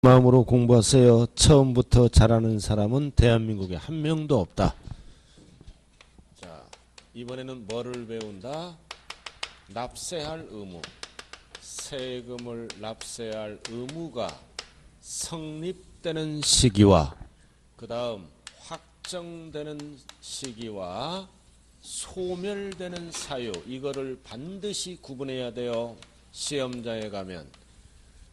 마음으로 공부하세요. 처음부터 잘하는 사람은 대한민국에 한 명도 없다. 자, 이번에는 뭐를 배운다? 납세할 의무. 세금을 납세할 의무가 성립되는 시기와 그 다음 확정되는 시기와 소멸되는 사유, 이거를 반드시 구분해야 돼요. 시험장에 가면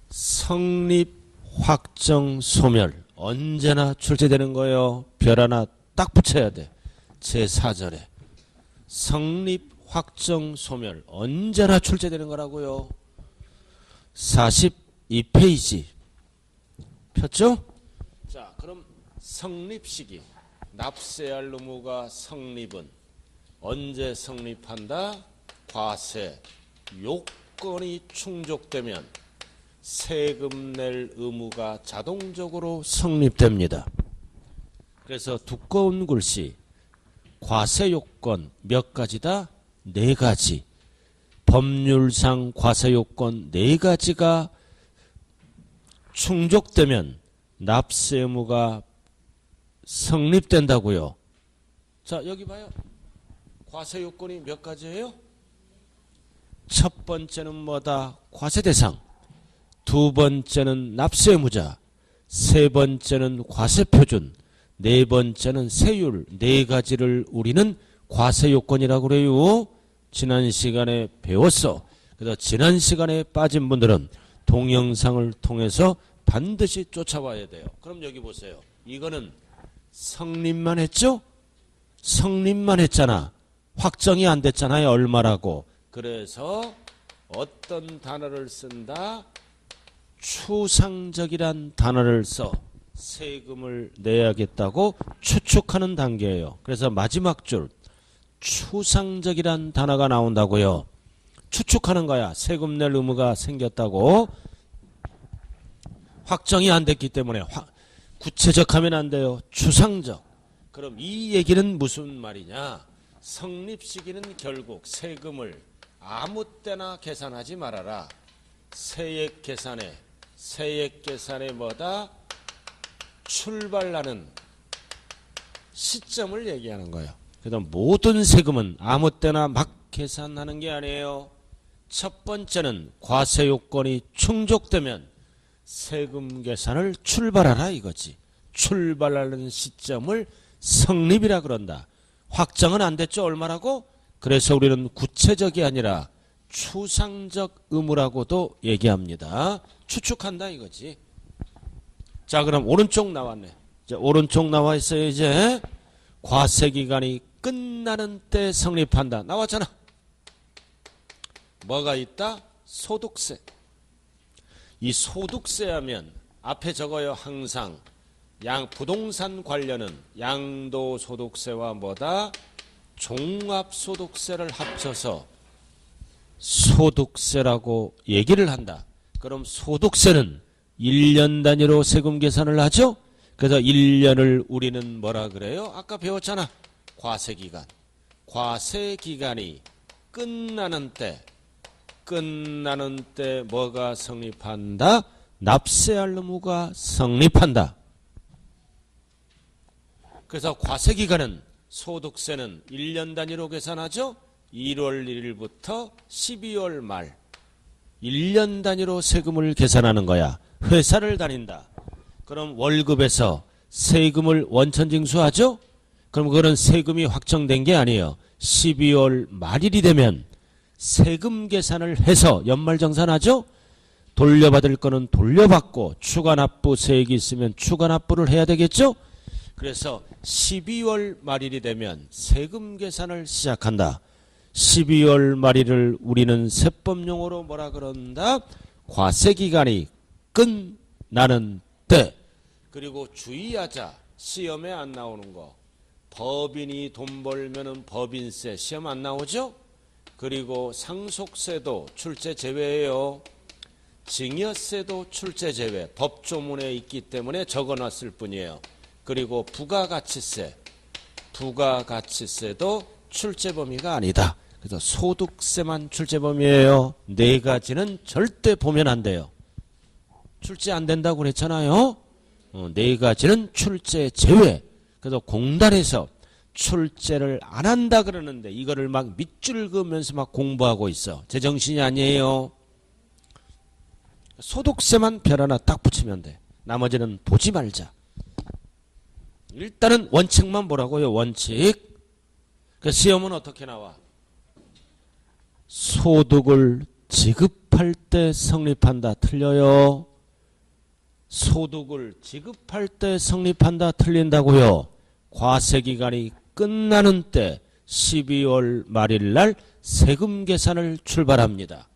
성립, 확정, 소멸 언제나 출제되는 거예요. 별 하나 딱 붙여야 돼. 제4절에 성립, 확정, 소멸 언제나 출제되는 거라고요. 42페이지 폈죠? 자, 그럼 성립 시기, 납세할 의무가 성립은 언제 성립한다? 과세 요건이 충족되면 세금 낼 의무가 자동적으로 성립됩니다. 그래서 두꺼운 글씨 과세 요건 몇 가지다? 4가지. 법률상 과세 요건 4가지가 충족되면 납세 의무가 성립된다고요. 자, 여기 봐요. 과세 요건이 몇 가지예요? 첫 번째는 뭐다? 과세 대상. 두 번째는 납세 의무자. 세 번째는 과세 표준. 네 번째는 세율. 4가지를 우리는 과세 요건이라고 그래요. 지난 시간에 배웠어. 그래서 지난 시간에 빠진 분들은 동영상을 통해서 반드시 쫓아와야 돼요. 그럼 여기 보세요. 이거는 성립만 했죠? 성립만 했잖아. 확정이 안 됐잖아요. 얼마라고. 그래서 어떤 단어를 쓴다? 추상적이란 단어를 써 세금을 내야겠다고 추측하는 단계예요. 그래서 마지막 줄 추상적이란 단어가 나온다고요. 추측하는 거야. 세금 낼 의무가 생겼다고. 확정이 안 됐기 때문에 구체적하면 안 돼요. 추상적. 그럼 이 얘기는 무슨 말이냐? 성립 시기는 결국 세금을 아무 때나 계산하지 말아라. 세액 계산에 뭐다? 출발하는 시점을 얘기하는 거예요. 그래서 모든 세금은 아무 때나 막 계산하는 게 아니에요. 첫 번째는 과세 요건이 충족되면 세금 계산을 출발하라 이거지. 출발하는 시점을 성립이라 그런다. 확정은 안 됐죠. 얼마라고? 그래서 우리는 구체적이 아니라 추상적 의무라고도 얘기합니다. 추측한다 이거지. 자, 그럼 오른쪽 나왔네. 자, 오른쪽 나와 있어요. 이제 과세기간이 끝나는 때 성립한다. 나왔잖아. 뭐가 있다? 소득세. 이 소득세 하면 앞에 적어요. 항상 부동산 관련은 양도소득세와 뭐다? 종합소득세를 합쳐서 소득세라고 얘기를 한다. 그럼 소득세는 1년 단위로 세금 계산을 하죠? 그래서 1년을 우리는 뭐라 그래요? 아까 배웠잖아. 과세기간. 과세기간이 끝나는 때 뭐가 성립한다? 납세할 의무가 성립한다. 그래서 과세기간은 소득세는 1년 단위로 계산하죠? 1월 1일부터 12월 말 1년 단위로 세금을 계산하는 거야. 회사를 다닌다. 그럼 월급에서 세금을 원천징수하죠? 그럼 그거는 세금이 확정된 게 아니에요. 12월 말일이 되면 세금 계산을 해서 연말정산하죠? 돌려받을 거는 돌려받고 추가납부세액이 있으면 추가납부를 해야 되겠죠? 그래서 12월 말일이 되면 세금 계산을 시작한다. 12월 말일을 우리는 세법용어로 뭐라 그런다? 과세기간이 끝나는 때. 그리고 주의하자. 시험에 안 나오는 거. 법인이 돈 벌면은 법인세 시험 안 나오죠? 그리고 상속세도 출제 제외예요. 증여세도 출제 제외. 법조문에 있기 때문에 적어놨을 뿐이에요. 그리고 부가가치세도 출제 범위가 아니다. 그래서 소득세만 출제 범위예요. 4가지는 절대 보면 안 돼요. 출제 안 된다고 그랬잖아요. 네 가지는 출제 제외. 그래서 공단에서 출제를 안 한다 그러는데 이거를 막 밑줄 그으면서 막 공부하고 있어. 제정신이 아니에요. 소득세만 별 하나 딱 붙이면 돼. 나머지는 보지 말자. 일단은 원칙만 보라고요. 원칙. 그 시험은 어떻게 나와? 소득을 지급할 때 성립한다. 틀려요. 소득을 지급할 때 성립한다. 틀린다고요. 과세기간이 끝나는 때 12월 말일 날 세금 계산을 출발합니다.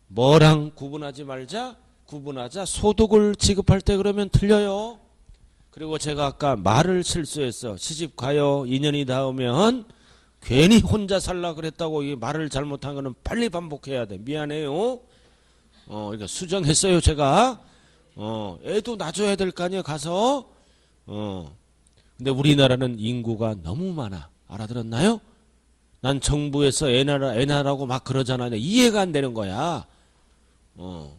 뭐랑 구분하지 말자? 구분하자. 소득을 지급할 때 그러면 틀려요. 그리고 제가 아까 말을 실수했어. 시집 가요. 2년이 닿으면 괜히 혼자 살라 그랬다고 이 말을 잘못한 거는 빨리 반복해야 돼. 미안해요. 그러니까 수정했어요, 제가. 애도 놔줘야 될 거 아니야, 가서. 근데 우리나라는 인구가 너무 많아. 알아들었나요? 난 정부에서 애나라고 막 그러잖아. 이해가 안 되는 거야.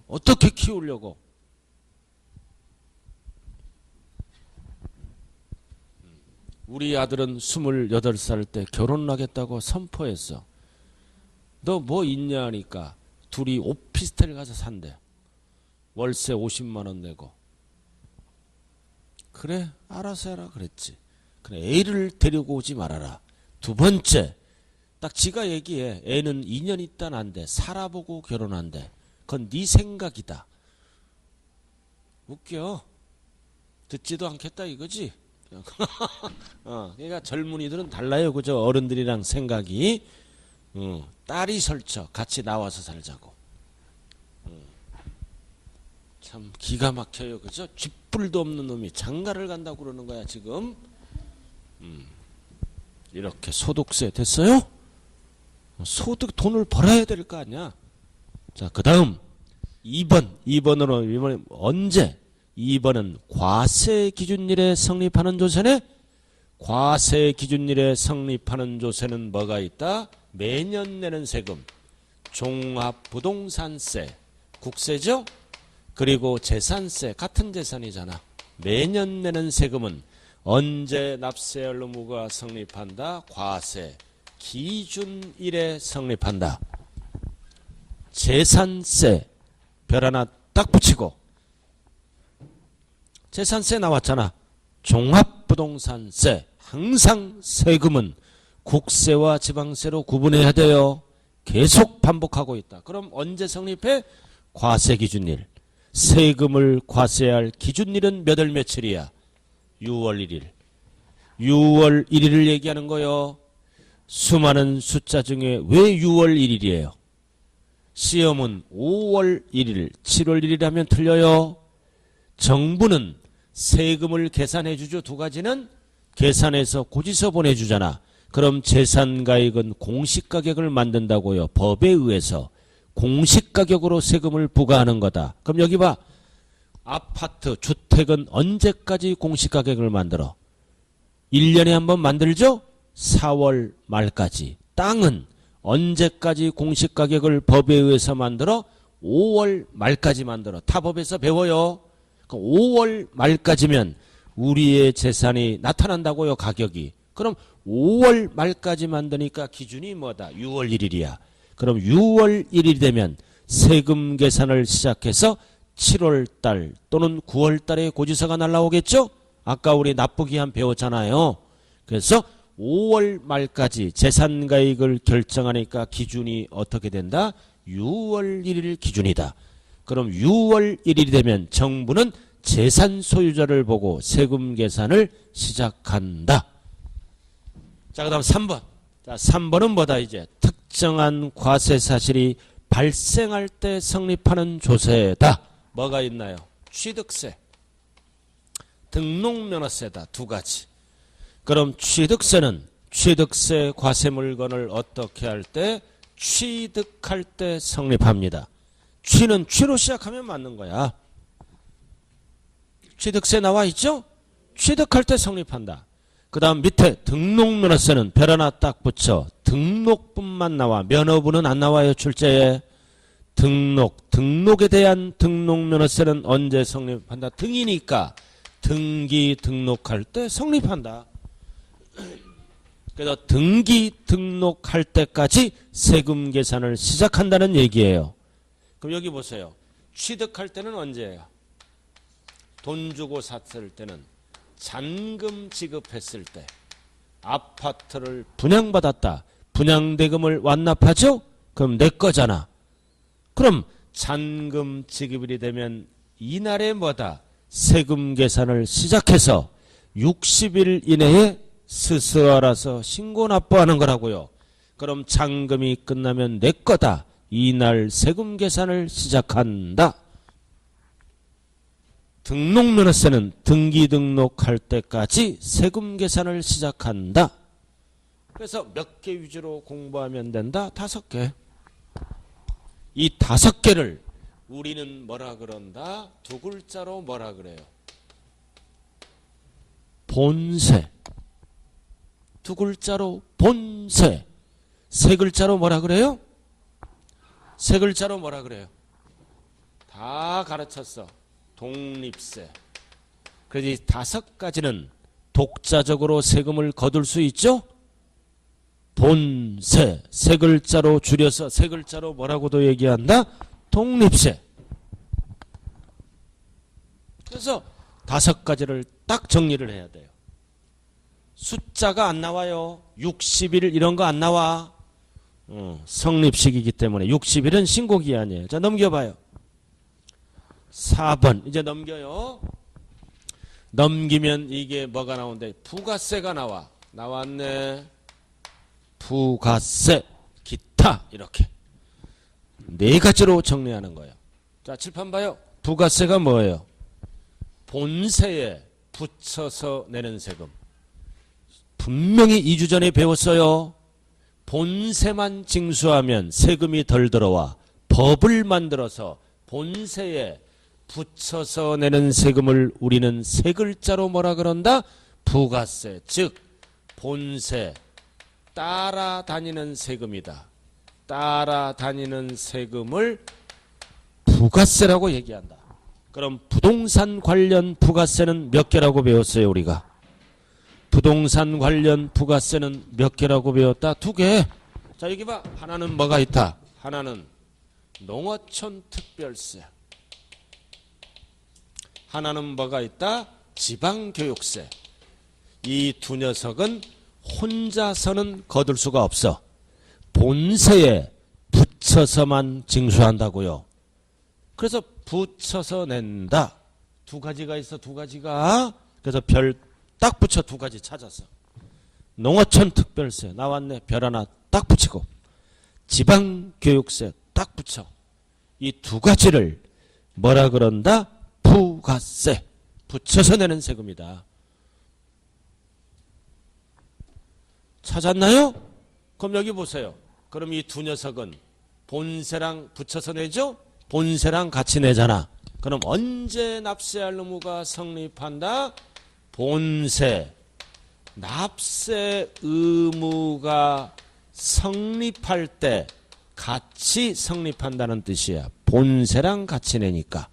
어떻게 키우려고. 우리 아들은 28살 때 결혼하겠다고 선포했어. 너 뭐 있냐 하니까 둘이 오피스텔 가서 산대. 월세 50만 원 내고. 그래 알아서 해라 그랬지. 그래 애를 데리고 오지 말아라. 두 번째 딱 지가 얘기해. 애는 2년 있다 난대. 살아보고 결혼한대. 그건 네 생각이다. 웃겨. 듣지도 않겠다 이거지. 그러니까 젊은이들은 달라요. 그죠? 어른들이랑 생각이. 딸이 설쳐. 같이 나와서 살자고. 참 기가 막혀요. 그죠? 쥐뿔도 없는 놈이 장가를 간다고 그러는 거야 지금. 이렇게 소득세 됐어요? 소득 돈을 벌어야 될 거 아니야. 자, 그 다음 2번으로 이번에 언제? 2번은 과세 기준일에 성립하는 조세네. 과세 기준일에 성립하는 조세는 뭐가 있다? 매년 내는 세금, 종합부동산세, 국세죠? 그리고 재산세, 같은 재산이잖아. 매년 내는 세금은 언제 납세할 의무가 성립한다? 과세 기준일에 성립한다. 재산세 별 하나 딱 붙이고, 재산세 나왔잖아. 종합부동산세. 항상 세금은 국세와 지방세로 구분해야 돼요. 계속 반복하고 있다. 그럼 언제 성립해? 과세기준일. 세금을 과세할 기준일은 몇 월 며칠이야? 6월 1일. 6월 1일을 얘기하는 거요. 수많은 숫자 중에 왜 6월 1일이에요? 시험은 5월 1일, 7월 1일 하면 틀려요. 정부는 세금을 계산해 주죠. 두 가지는 계산해서 고지서 보내주잖아. 그럼 재산가액은 공시가격을 만든다고요. 법에 의해서 공시가격으로 세금을 부과하는 거다. 그럼 여기 봐. 아파트, 주택은 언제까지 공시가격을 만들어? 1년에 한 번 만들죠? 4월 말까지. 땅은 언제까지 공시가격을 법에 의해서 만들어? 5월 말까지 만들어. 타법에서 배워요. 5월 말까지면 우리의 재산이 나타난다고요. 가격이. 그럼 5월 말까지 만드니까 기준이 뭐다? 6월 1일이야. 그럼 6월 1일이 되면 세금 계산을 시작해서 7월 달 또는 9월 달에 고지서가 날라오겠죠? 아까 우리 납부기한 배웠잖아요. 그래서 5월 말까지 재산가액을 결정하니까 기준이 어떻게 된다? 6월 1일 기준이다. 그럼 6월 1일이 되면 정부는 재산 소유자를 보고 세금 계산을 시작한다. 자, 그 다음 3번. 자, 3번은 뭐다 이제? 특정한 과세 사실이 발생할 때 성립하는 조세다. 뭐가 있나요? 취득세, 등록면허세다. 두 가지. 그럼 취득세는 취득세 과세 물건을 어떻게 할 때? 취득할 때 성립합니다. 취는 취로 시작하면 맞는 거야. 취득세 나와 있죠? 취득할 때 성립한다. 그 다음 밑에 등록면허세는 별 하나 딱 붙여. 등록분만 나와. 면허부는 안 나와요. 출제에. 등록에 대한 등록면허세는 언제 성립한다? 등이니까 등기 등록할 때 성립한다. 그래서 등기 등록할 때까지 세금 계산을 시작한다는 얘기예요. 그럼 여기 보세요. 취득할 때는 언제예요? 돈 주고 샀을 때는 잔금 지급했을 때. 아파트를 분양받았다. 분양대금을 완납하죠? 그럼 내 거잖아. 그럼 잔금 지급일이 되면 이날에 뭐다? 세금 계산을 시작해서 60일 이내에 스스로 알아서 신고 납부하는 거라고요. 그럼 잔금이 끝나면 내 거다. 이날 세금 계산을 시작한다. 등록면허세는 등기 등록할 때까지 세금 계산을 시작한다. 그래서 몇 개 위주로 공부하면 된다? 5개. 이 5개를 우리는 뭐라 그런다? 2글자로 뭐라 그래요? 본세. 2글자로 본세. 3글자로 뭐라 그래요? 3글자로 뭐라 그래요? 다 가르쳤어. 독립세. 그래서 이 5가지는 독자적으로 세금을 거둘 수 있죠? 본세. 3글자로 줄여서 3글자로 뭐라고도 얘기한다? 독립세. 그래서 5가지를 딱 정리를 해야 돼요. 숫자가 안 나와요. 60일 이런 거 안 나와. 성립식이기 때문에 60일은 신고기한이에요. 자, 넘겨봐요. 4번 이제 넘겨요. 넘기면 이게 뭐가 나온대? 부가세가 나와. 나왔네. 부가세, 기타 이렇게 4가지로 정리하는 거예요. 자, 칠판 봐요. 부가세가 뭐예요? 본세에 붙여서 내는 세금. 분명히 2주 전에 배웠어요. 본세만 징수하면 세금이 덜 들어와. 법을 만들어서 본세에 붙여서 내는 세금을 우리는 3글자로 뭐라 그런다? 부가세. 즉 본세 따라다니는 세금이다. 따라다니는 세금을 부가세라고 얘기한다. 그럼 부동산 관련 부가세는 몇 개라고 배웠어요 우리가? 부동산 관련 부가세는 몇 개라고 배웠다? 2개. 자, 여기 봐. 하나는 뭐가 있다? 하나는 농어촌 특별세. 하나는 뭐가 있다? 지방교육세. 이 2 녀석은 혼자서는 거둘 수가 없어. 본세에 붙여서만 징수한다고요. 그래서 붙여서 낸다. 2가지가 있어. 2가지가. 그래서 별 딱 붙여 2가지 찾았어. 농어촌 특별세 나왔네. 별 하나 딱 붙이고 지방교육세 딱 붙여. 이 2가지를 뭐라 그런다? 부가세. 붙여서 내는 세금이다. 찾았나요? 그럼 여기 보세요. 그럼 이 2 녀석은 본세랑 붙여서 내죠? 본세랑 같이 내잖아. 그럼 언제 납세할 의무가 성립한다? 본세. 납세 의무가 성립할 때 같이 성립한다는 뜻이야. 본세랑 같이 내니까.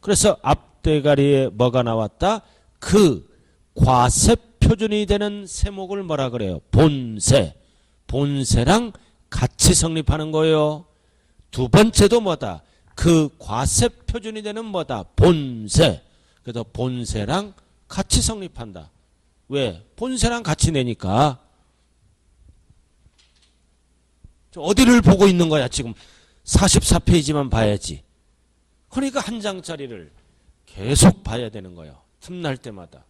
그래서 앞대가리에 뭐가 나왔다? 그 과세 표준이 되는 세목을 뭐라 그래요? 본세. 본세랑 같이 성립하는 거예요. 2번째도 뭐다? 그 과세 표준이 되는 뭐다? 본세. 그래서 본세랑 같이 성립한다. 왜? 본세랑 같이 내니까. 어디를 보고 있는 거야 지금? 44페이지만 봐야지. 그러니까 한 장짜리를 계속 봐야 되는 거예요. 틈날 때마다.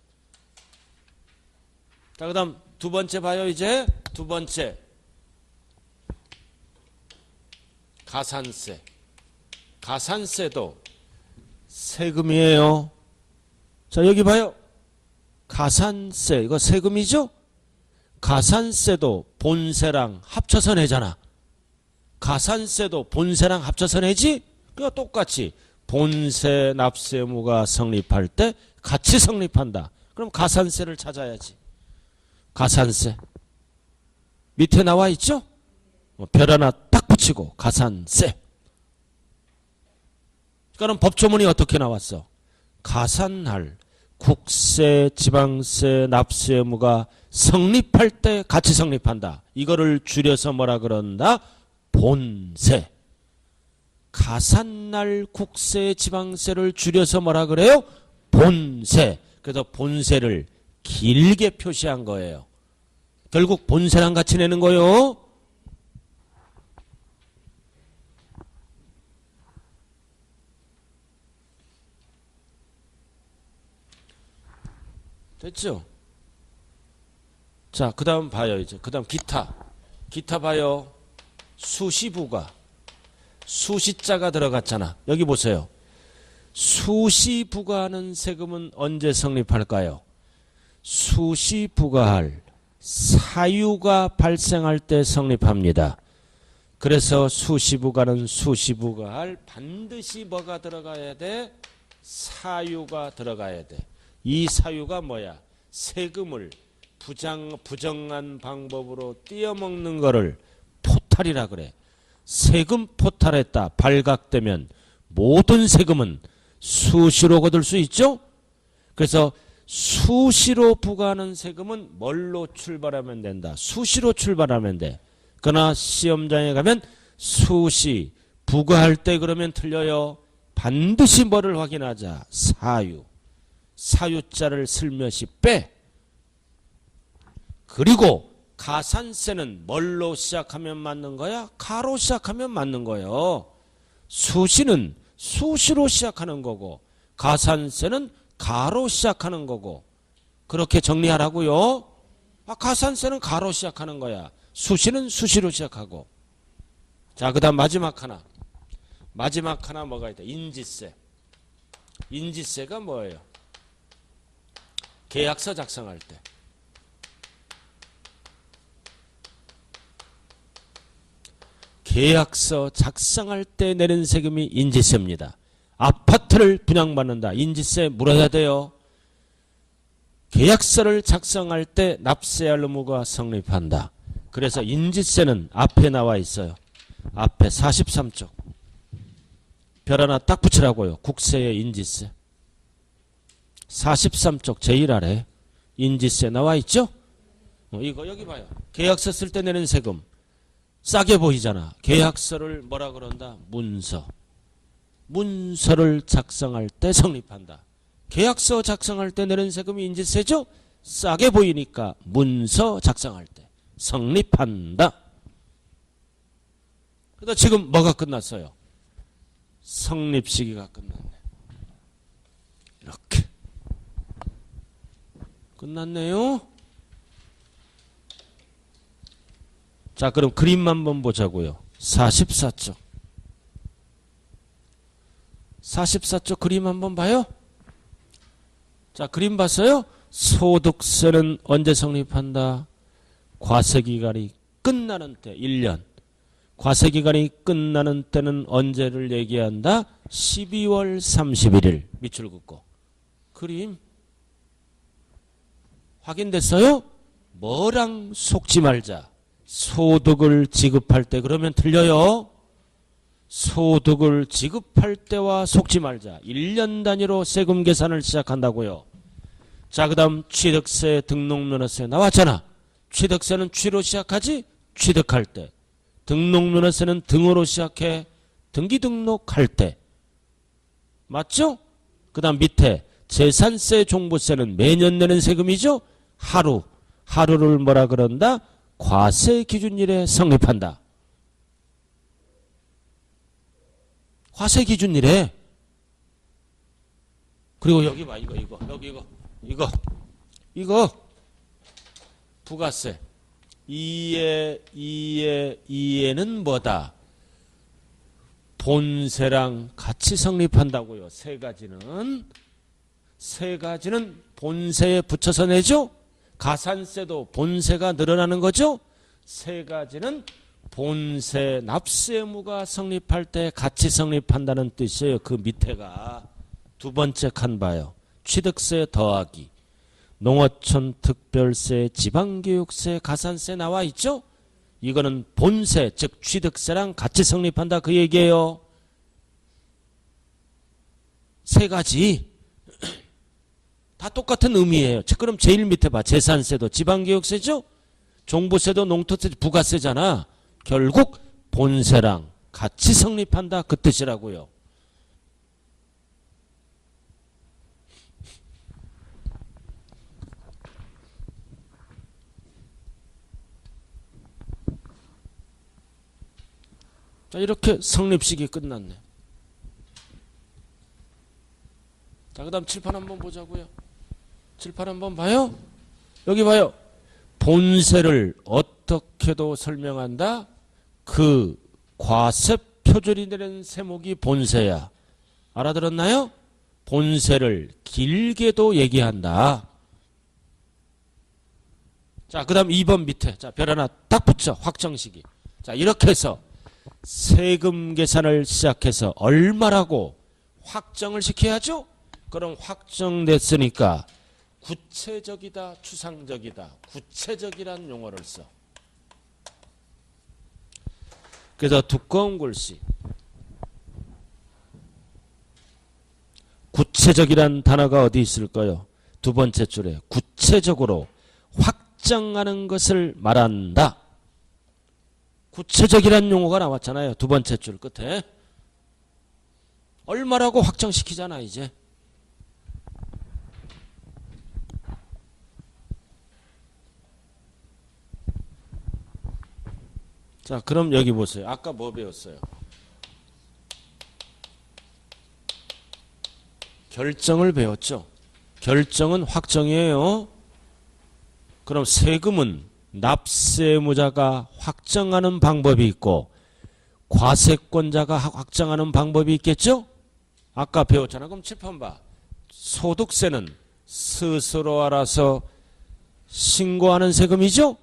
자, 그 다음 2번째 봐요. 이제 2번째 가산세. 가산세도 세금이에요. 자, 여기 봐요. 가산세 이거 세금이죠? 가산세도 본세랑 합쳐서 내잖아. 가산세도 본세랑 합쳐서 내지? 그거 똑같이 본세 납세 의무가 성립할 때 같이 성립한다. 그럼 가산세를 찾아야지. 가산세 밑에 나와 있죠? 별 하나 딱 붙이고 가산세. 그러니까 법조문이 어떻게 나왔어? 가산할, 국세, 지방세, 납세 의무가 성립할 때 같이 성립한다. 이거를 줄여서 뭐라 그런다? 본세. 가산날, 국세, 지방세를 줄여서 뭐라 그래요? 본세. 그래서 본세를 길게 표시한 거예요. 결국 본세랑 같이 내는 거요. 됐죠? 자, 그 다음 봐요, 이제. 그 다음 기타. 기타 봐요. 수시부가. 수시자가 들어갔잖아. 여기 보세요. 수시부과하는 세금은 언제 성립할까요? 수시부과할 사유가 발생할 때 성립합니다. 그래서 수시부과는 수시부과할 반드시 뭐가 들어가야 돼? 사유가 들어가야 돼. 이 사유가 뭐야? 세금을 부정한 방법으로 띄어먹는 거를 포탈이라 그래. 세금 포탈했다 발각되면 모든 세금은 수시로 거둘 수 있죠? 그래서 수시로 부과하는 세금은 뭘로 출발하면 된다? 수시로 출발하면 돼. 그러나 시험장에 가면 수시 부과할 때 그러면 틀려요. 반드시 뭐를 확인하자? 사유. 사유자를 슬며시 빼. 그리고 가산세는 뭘로 시작하면 맞는 거야? 가로 시작하면 맞는 거예요. 수시는 수시로 시작하는 거고 가산세는 가로 시작하는 거고 그렇게 정리하라고요. 가산세는 가로 시작하는 거야. 수시는 수시로 시작하고. 자, 그 다음 마지막 하나. 마지막 하나 뭐가 있다? 인지세. 인지세가 뭐예요? 계약서 작성할 때. 계약서 작성할 때 내는 세금이 인지세입니다. 아파트를 분양받는다. 인지세 물어야 돼요. 계약서를 작성할 때 납세할 의무가 성립한다. 그래서 인지세는 앞에 나와 있어요. 앞에 43쪽. 별 하나 딱 붙이라고요. 국세의 인지세. 43쪽 제일 아래 인지세 나와 있죠? 이거 여기 봐요. 계약서 쓸 때 내는 세금. 싸게 보이잖아. 계약서를 뭐라 그런다? 문서. 문서를 작성할 때 성립한다. 계약서 작성할 때 내는 세금이 인지세죠? 싸게 보이니까 문서 작성할 때 성립한다. 그래서 지금 뭐가 끝났어요? 성립 시기가 끝났네. 이렇게. 끝났네요. 자, 그럼 그림 한번 보자고요. 44쪽. 44쪽 그림 한번 봐요. 자, 그림 봤어요? 소득세는 언제 성립한다? 과세기간이 끝나는 때, 1년. 과세기간이 끝나는 때는 언제를 얘기한다? 12월 31일. 밑줄 긋고. 그림. 확인됐어요? 뭐랑 속지 말자. 소득을 지급할 때 그러면 틀려요. 소득을 지급할 때와 속지 말자. 1년 단위로 세금 계산을 시작한다고요. 자, 그 다음 취득세, 등록면허세 나왔잖아. 취득세는 취로 시작하지? 취득할 때. 등록면허세는 등으로 시작해. 등기 등록할 때. 맞죠? 그 다음 밑에 재산세, 종부세는 매년 내는 세금이죠? 하루. 하루를 뭐라 그런다? 과세기준일에 성립한다. 과세기준일에. 그리고 여기 봐. 이거 부가세. 이에는 뭐다? 본세랑 같이 성립한다고요. 세 가지는 본세에 붙여서 내죠. 가산세도 본세가 늘어나는 거죠. 세 가지는 본세 납세 의무가 성립할 때 같이 성립한다는 뜻이에요. 그 밑에가 두 번째 칸 봐요. 취득세 더하기 농어촌 특별세, 지방교육세, 가산세 나와 있죠. 이거는 본세 즉 취득세랑 같이 성립한다 그 얘기예요. 세 가지 다 똑같은 의미예요. 그럼 제일 밑에 봐. 재산세도 지방교육세죠? 종부세도 농토세, 부가세잖아. 결국 본세랑 같이 성립한다. 그 뜻이라고요. 자, 이렇게 성립식이 끝났네. 자, 그 다음 칠판 한번 보자고요. 칠판 한번 봐요. 여기 봐요. 본세를 어떻게도 설명한다. 그 과세 표절이 되는 세목이 본세야. 알아들었나요? 본세를 길게도 얘기한다. 자, 그 다음 2번 밑에. 자, 별 하나 딱 붙여. 확정식이. 자, 이렇게 해서 세금 계산을 시작해서 얼마라고 확정을 시켜야죠? 그럼 확정됐으니까 구체적이다, 추상적이다. 구체적이란 용어를 써. 그래서 두꺼운 글씨. 구체적이란 단어가 어디 있을까요? 두 번째 줄에 구체적으로 확정하는 것을 말한다. 구체적이란 용어가 나왔잖아요. 두 번째 줄 끝에. 얼마라고 확정시키잖아 이제. 자, 그럼 여기 보세요. 아까 뭐 배웠어요? 결정을 배웠죠. 결정은 확정이에요. 그럼 세금은 납세무자가 확정하는 방법이 있고 과세권자가 확정하는 방법이 있겠죠? 아까 배웠잖아. 그럼 칠판 봐. 소득세는 스스로 알아서 신고하는 세금이죠?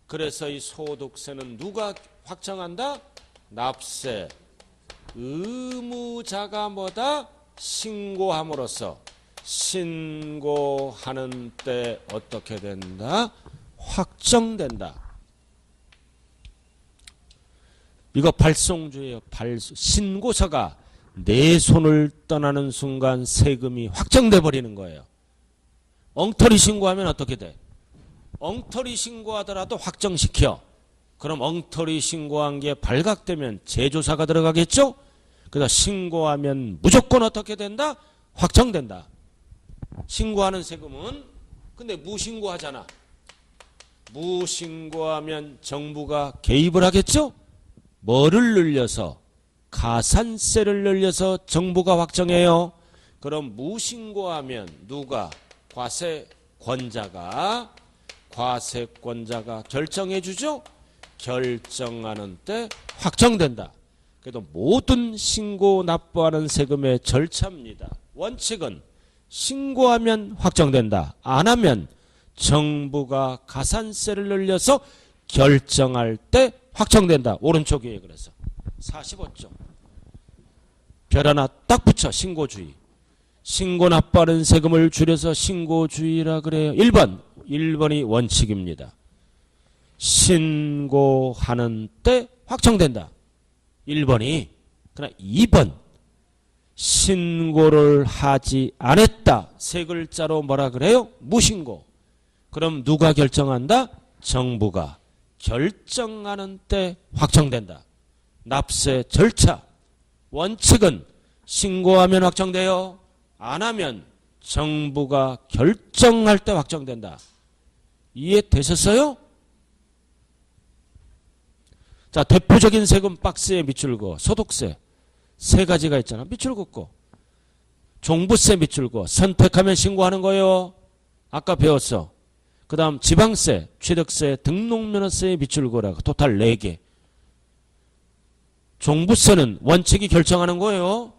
그래서 이 소득세는 누가 확정한다? 납세 의무자가 뭐다? 신고함으로써 신고하는 때 어떻게 된다? 확정된다. 이거 발송주예요. 신고서가 내 손을 떠나는 순간 세금이 확정돼 버리는 거예요. 엉터리 신고하면 어떻게 돼? 엉터리 신고하더라도 확정시켜. 그럼 엉터리 신고한 게 발각되면 재조사가 들어가겠죠? 그래서 신고하면 무조건 어떻게 된다? 확정된다. 신고하는 세금은 근데 무신고하잖아. 무신고하면 정부가 개입을 하겠죠? 뭐를 늘려서? 가산세를 늘려서 정부가 확정해요. 그럼 무신고하면 누가? 과세권자가 결정해 주죠? 결정하는 때 확정된다. 그래도 모든 신고 납부하는 세금의 절차입니다. 원칙은 신고하면 확정된다. 안 하면 정부가 가산세를 늘려서 결정할 때 확정된다. 오른쪽이에요. 그래서 45쪽. 별 하나 딱 붙여. 신고주의. 신고 납부하는 세금을 줄여서 신고주의라 그래요. 1번이 원칙입니다. 신고하는 때 확정된다. 1번이. 그러나 2번 신고를 하지 않았다. 세 글자로 뭐라 그래요? 무신고. 그럼 누가 결정한다? 정부가. 결정하는 때 확정된다. 납세 절차. 원칙은 신고하면 확정돼요. 안 하면 정부가 결정할 때 확정된다. 이해되셨어요? 자, 대표적인 세금 박스에 밑줄 그어. 소득세. 세 가지가 있잖아. 밑줄 긋고. 종부세 밑줄 그어. 선택하면 신고하는 거예요. 아까 배웠어. 그 다음 지방세, 취득세, 등록면허세에 밑줄 그어라. 토탈 4개. 종부세는 원칙이 결정하는 거예요.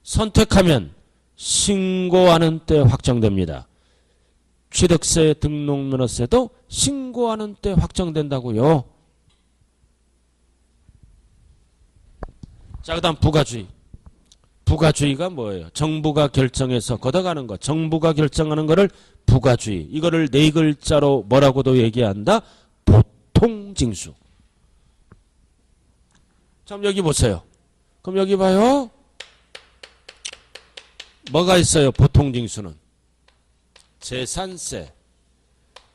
선택하면 신고하는 때 확정됩니다. 취득세, 등록면허세도 신고하는 때 확정된다고요. 자, 그 다음 부가주의. 부가주의가 뭐예요? 정부가 결정해서 걷어가는 것. 정부가 결정하는 거를 부가주의. 이거를 네 글자로 뭐라고도 얘기한다? 보통징수. 자, 여기 보세요. 그럼 여기 봐요. 뭐가 있어요? 보통징수는 재산세,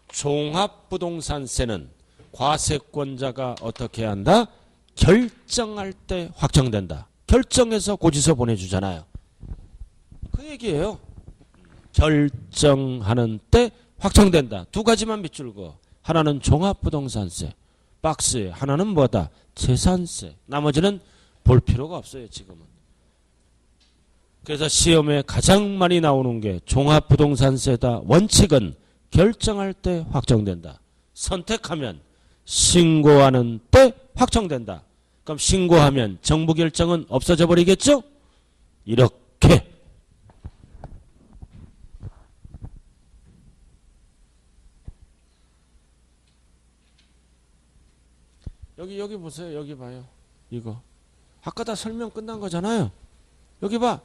종합부동산세는 과세권자가 어떻게 한다? 결정할 때 확정된다. 결정해서 고지서 보내주잖아요. 그 얘기예요. 결정하는 때 확정된다. 두 가지만 밑줄 그어. 하나는 종합부동산세 박스에, 하나는 뭐다? 재산세. 나머지는 볼 필요가 없어요 지금은. 그래서 시험에 가장 많이 나오는 게 종합부동산세다. 원칙은 결정할 때 확정된다. 선택하면, 신고하는 때 확정된다. 그럼 신고하면 정부 결정은 없어져 버리겠죠? 이렇게. 여기 보세요. 여기 봐요. 이거. 아까 다 설명 끝난 거잖아요. 여기 봐.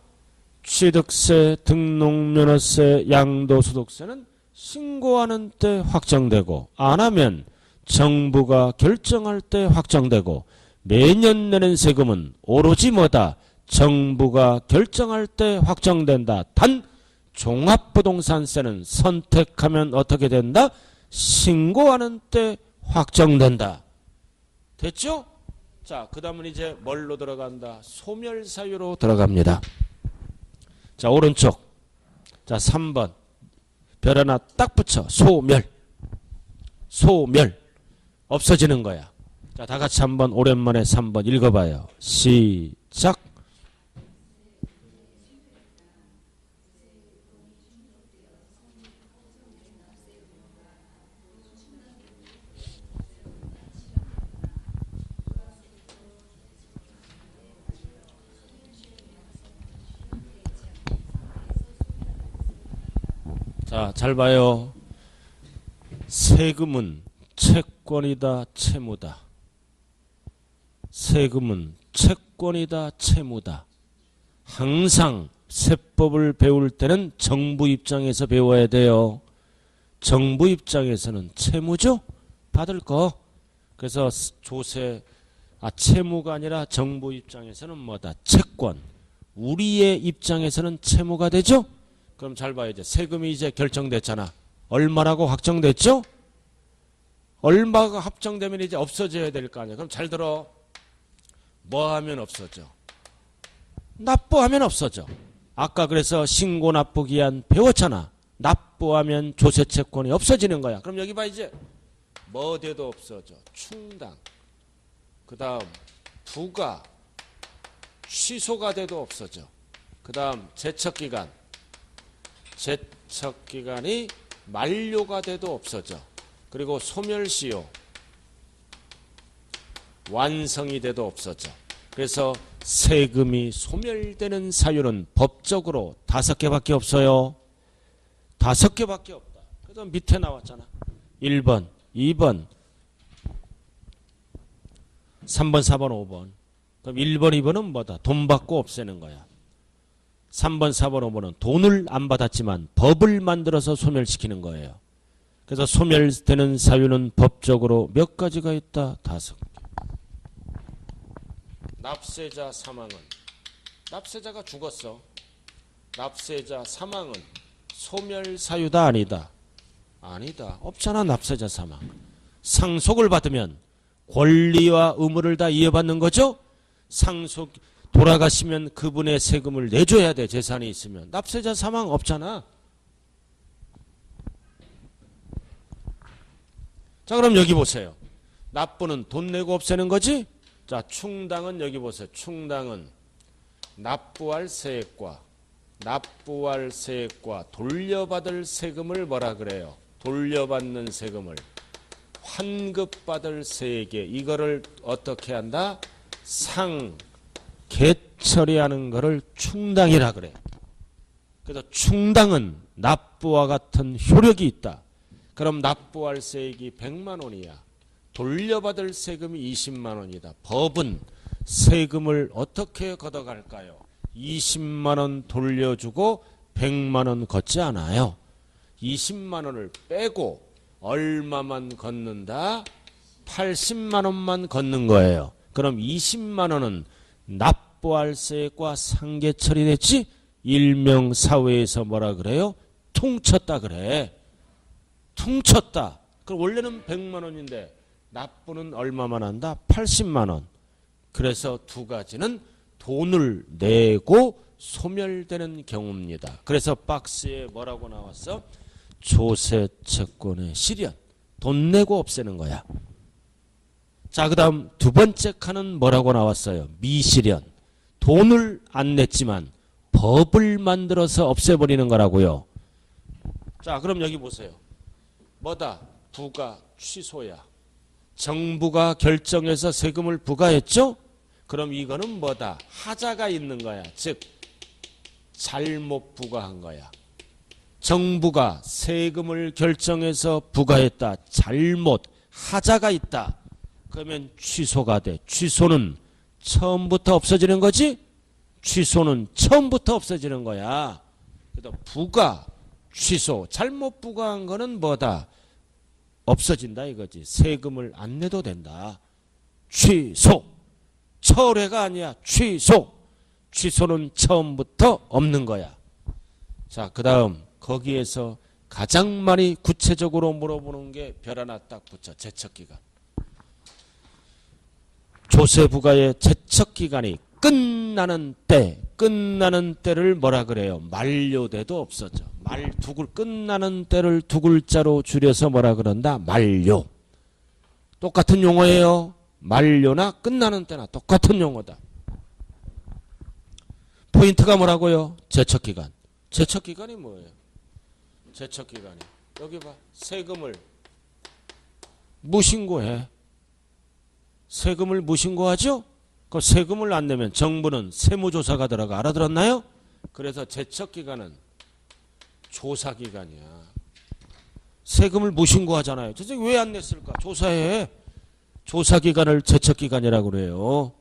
취득세, 등록면허세, 양도소득세는 신고하는 때 확정되고, 안 하면 정부가 결정할 때 확정되고, 매년 내는 세금은 오로지 뭐다? 정부가 결정할 때 확정된다. 단 종합부동산세는 선택하면 어떻게 된다? 신고하는 때 확정된다. 됐죠? 자, 그 다음은 이제 뭘로 들어간다? 소멸사유로 들어갑니다. 자, 오른쪽. 자, 3번. 별 하나 딱 붙여. 소멸. 소멸. 없어지는 거야. 자, 다 같이 한번 오랜만에 3번 읽어봐요. 시작. 자, 잘 봐요. 세금은 채권이다, 채무다. 세금은 채권이다, 채무다. 항상 세법을 배울 때는 정부 입장에서 배워야 돼요. 정부 입장에서는 채무죠? 받을 거. 그래서 조세, 채무가 아니라 정부 입장에서는 뭐다? 채권. 우리의 입장에서는 채무가 되죠? 그럼 잘 봐요. 이제 세금이 이제 결정됐잖아. 얼마라고 확정됐죠? 얼마가 합정되면 이제 없어져야 될 거 아니야. 그럼 잘 들어. 뭐 하면 없어져? 납부하면 없어져. 아까 그래서 신고 납부 기한 배웠잖아. 납부하면 조세채권이 없어지는 거야. 그럼 여기 봐 이제 뭐 돼도 없어져. 충당. 그 다음 부가. 취소가 돼도 없어져. 그 다음 제척기간. 제척기간이 만료가 돼도 없어져. 그리고 소멸시효. 완성이 돼도 없어져. 그래서 세금이 소멸되는 사유는 법적으로 5개밖에 없어요. 5개밖에 없다. 그래서 밑에 나왔잖아. 1번, 2번, 3번, 4번, 5번. 그럼 1번, 2번은 뭐다? 돈 받고 없애는 거야. 3번, 4번, 5번은 돈을 안 받았지만 법을 만들어서 소멸시키는 거예요. 그래서 소멸되는 사유는 법적으로 몇 가지가 있다? 5개. 납세자 사망은, 납세자가 죽었어. 납세자 사망은 소멸사유다 아니다? 아니다. 없잖아. 납세자 사망. 상속을 받으면 권리와 의무를 다 이어받는 거죠. 상속 돌아가시면 그분의 세금을 내줘야 돼. 재산이 있으면. 납세자 사망 없잖아. 자, 그럼 여기 보세요. 납부는 돈 내고 없애는 거지? 자, 충당은 여기 보세요. 충당은 납부할 세액과 돌려받을 세금을 뭐라 그래요? 돌려받는 세금을 환급받을 세액에 이거를 어떻게 한다? 상계처리하는 거를 충당이라 그래. 그래서 충당은 납부와 같은 효력이 있다. 그럼 납부할 세액이 100만 원이야. 돌려받을 세금이 20만 원이다. 법은 세금을 어떻게 걷어갈까요? 20만 원 돌려주고 100만 원 걷지 않아요. 20만 원을 빼고 얼마만 걷는다? 80만 원만 걷는 거예요. 그럼 20만 원은 납부할 세액과 상계 처리됐지? 일명사회에서 뭐라 그래요? 퉁쳤다 그래. 퉁쳤다. 그럼 원래는 100만 원인데 납부는 얼마만 한다? 80만 원. 그래서 두 가지는 돈을 내고 소멸되는 경우입니다. 그래서 박스에 뭐라고 나왔어? 조세채권의 실현. 돈 내고 없애는 거야. 자, 그 다음 두 번째 칸은 뭐라고 나왔어요? 미실현. 돈을 안 냈지만 법을 만들어서 없애버리는 거라고요. 자, 그럼 여기 보세요. 뭐다? 부가 취소야. 정부가 결정해서 세금을 부과했죠? 그럼 이거는 뭐다? 하자가 있는 거야. 즉 잘못 부과한 거야. 정부가 세금을 결정해서 부과했다. 잘못 하자가 있다. 그러면 취소가 돼. 취소는 처음부터 없어지는 거지? 취소는 처음부터 없어지는 거야. 그래서 부과, 취소, 잘못 부과한 거는 뭐다? 없어진다 이거지. 세금을 안 내도 된다. 취소. 철회가 아니야. 취소. 취소는 처음부터 없는 거야. 자, 그 다음 거기에서 가장 많이 구체적으로 물어보는 게 별 하나 딱 붙여. 제척기간. 조세부과의 제척기간이 끝나는 때를 뭐라 그래요? 만료돼도 없어져. 끝나는 때를 두 글자로 줄여서 뭐라 그런다? 만료. 똑같은 용어예요. 만료나 끝나는 때나 똑같은 용어다. 포인트가 뭐라고요? 제척기간. 제척기간이 뭐예요? 제척기간이. 여기 봐. 세금을 무신고해. 세금을 무신고하죠? 그 세금을 안 내면 정부는 세무조사가 들어가. 알아들었나요? 그래서 제척기간은 조사기간이야. 세금을 무신고하잖아요. 도대체 왜 안 냈을까? 조사해. 조사기간을 제척기간이라고 그래요.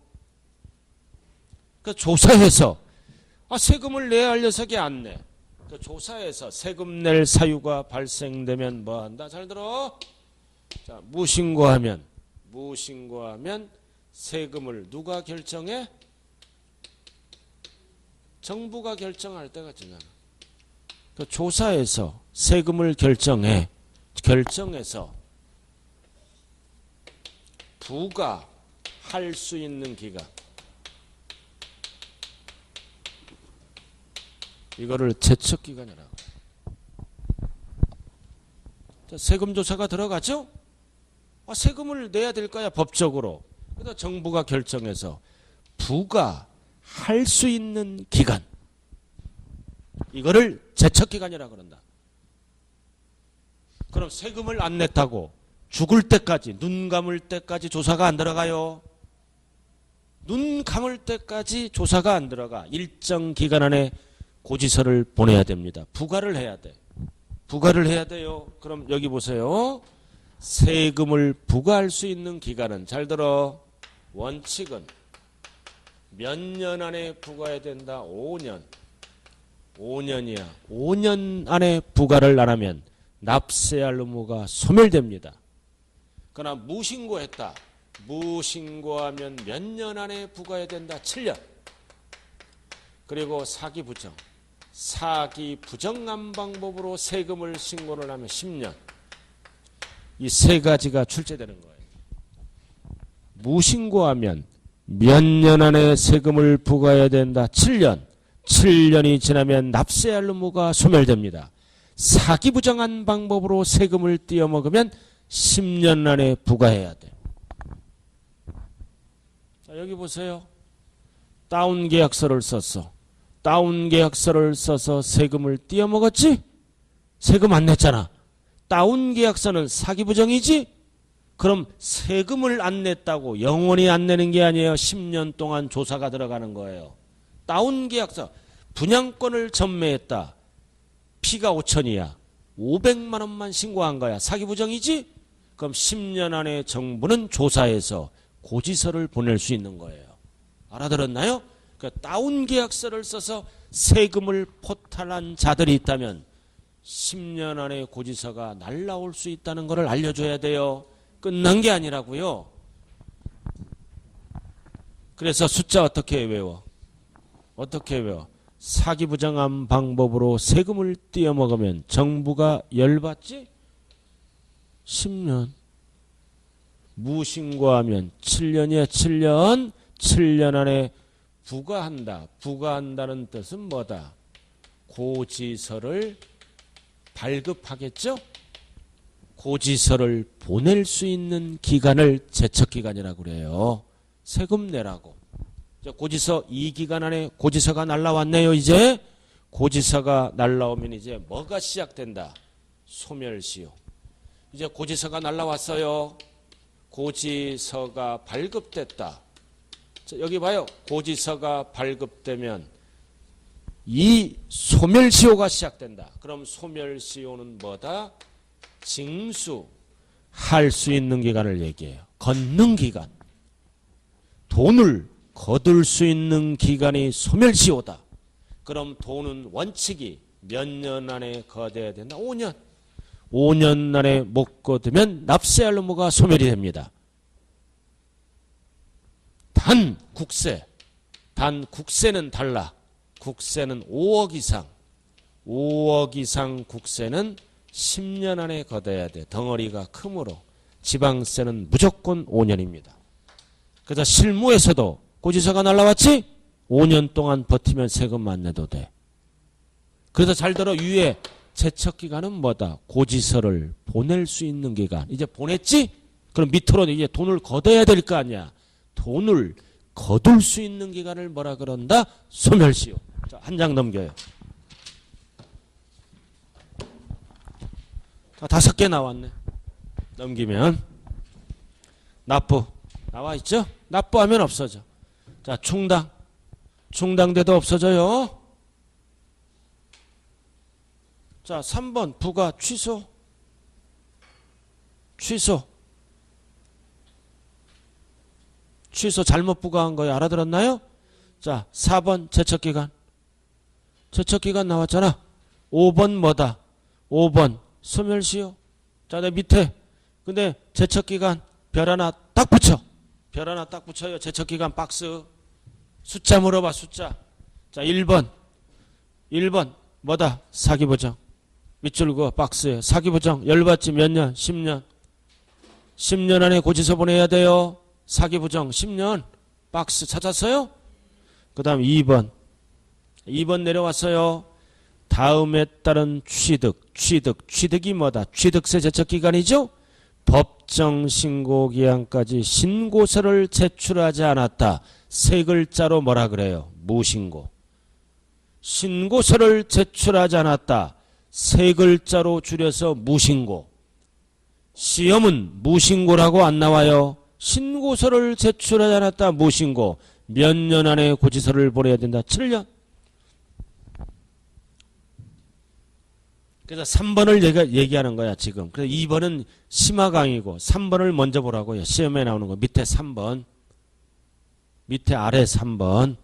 그러니까 조사해서 세금을 내야 할 녀석이 안 내. 그 조사해서 세금 낼 사유가 발생되면 뭐 한다? 잘 들어. 자, 무신고하면 세금을 누가 결정해? 정부가 결정할 때가 지나나. 그 조사해서 세금을 결정해서 부과할 수 있는 기간. 이거를 제척기간이라고. 세금 조사가 들어가죠? 세금을 내야 될 거야 법적으로. 그래서 정부가 결정해서 부과할 수 있는 기간. 이거를 제척기간이라고 그런다. 그럼 세금을 안 냈다고 죽을 때까지, 눈 감을 때까지 조사가 안 들어가요. 눈 감을 때까지 조사가 안 들어가. 일정 기간 안에 고지서를 보내야 됩니다. 부과를 해야 돼. 부과를 해야 돼요. 그럼 여기 보세요. 세금을 부과할 수 있는 기간은, 잘 들어, 원칙은 몇 년 안에 부과해야 된다? 5년. 5년이야. 5년 안에 부과를 안 하면 납세할 의무가 소멸됩니다. 그러나 무신고했다. 무신고하면 몇 년 안에 부과해야 된다? 7년. 그리고 사기부정. 사기부정한 방법으로 세금을 신고를 하면 10년. 이 세 가지가 출제되는 거예요. 무신고하면 몇 년 안에 세금을 부과해야 된다? 7년. 7년이 지나면 납세할 의무가 소멸됩니다. 사기부정한 방법으로 세금을 띄어먹으면 10년 안에 부과해야 돼. 자, 여기 보세요. 다운 계약서를 썼어. 다운 계약서를 써서 세금을 띄어먹었지? 세금 안 냈잖아. 다운 계약서는 사기부정이지? 그럼 세금을 안 냈다고 영원히 안 내는 게 아니에요. 10년 동안 조사가 들어가는 거예요. 다운 계약서. 분양권을 전매했다. 피가 5천이야. 500만 원만 신고한 거야. 사기부정이지? 그럼 10년 안에 정부는 조사해서 고지서를 보낼 수 있는 거예요. 알아들었나요? 그러니까 다운 계약서를 써서 세금을 포탈한 자들이 있다면 10년 안에 고지서가 날라올 수 있다는 것을 알려줘야 돼요. 끝난 게 아니라고요. 그래서 숫자 어떻게 외워? 어떻게 외워? 사기부정한 방법으로 세금을 띄어먹으면 정부가 열받지? 10년. 무신고하면 7년이야. 7년. 7년 안에 부과한다. 부과한다는 뜻은 뭐다? 고지서를 발급하겠죠? 고지서를 보낼 수 있는 기간을 제척기간이라고 그래요. 세금 내라고. 고지서 이 기간 안에 고지서가 날라왔네요. 이제 고지서가 날라오면 이제 뭐가 시작된다? 소멸시효. 이제 고지서가 날라왔어요. 고지서가 발급됐다. 자, 여기 봐요. 고지서가 발급되면 이 소멸시효가 시작된다. 그럼 소멸시효는 뭐다? 징수할 수 있는 기간을 얘기해요. 걷는 기간. 돈을 거둘 수 있는 기간이 소멸시효다. 그럼 돈은 원칙이 몇 년 안에 거둬야 된다? 5년. 5년 안에 못 거두면 납세할 의무가 소멸이 됩니다. 단 국세는 달라. 국세는 5억 이상. 5억 이상 국세는 10년 안에 거둬야 돼. 덩어리가 크므로. 지방세는 무조건 5년입니다. 그래서 실무에서도 고지서가 날라왔지? 5년 동안 버티면 세금 안 내도 돼. 그래서 잘 들어. 위에 제척기간은 뭐다? 고지서를 보낼 수 있는 기간. 이제 보냈지? 그럼 밑으로는 이제 돈을 걷어야 될 거 아니야. 돈을 거둘 수 있는 기간을 뭐라 그런다? 소멸시효. 자, 한 장 넘겨요. 자, 5개 나왔네. 넘기면 납부 나와 있죠? 납부하면 없어져. 자, 충당돼도 없어져요. 자, 3번 부가 취소. 잘못 부과한 거예요. 알아들었나요? 자, 4번 제척기간 나왔잖아. 5번 뭐다? 5번 소멸시효. 자, 내 밑에 근데 제척기간 별 하나 딱 붙여요. 제척기간 박스. 숫자 물어봐. 숫자. 자, 1번 뭐다? 사기부정. 밑줄 그어 박스에. 사기부정 열받지 몇 년? 10년. 10년 안에 고지서 보내야 돼요. 사기부정 10년. 박스 찾았어요? 그 다음 2번 내려왔어요. 다음에 따른 취득이 뭐다? 취득세 제척기간이죠? 법정 신고기한까지 신고서를 제출하지 않았다. 세 글자로 뭐라 그래요? 무신고. 신고서를 제출하지 않았다. 세 글자로 줄여서 무신고. 시험은 무신고라고 안 나와요. 신고서를 제출하지 않았다. 무신고. 몇 년 안에 고지서를 보내야 된다. 7년. 그래서 3번을 얘기하는 거야 지금. 그래서 2번은 심화강이고 3번을 먼저 보라고요. 시험에 나오는 거. 밑에 3번. 밑에 아래 3번.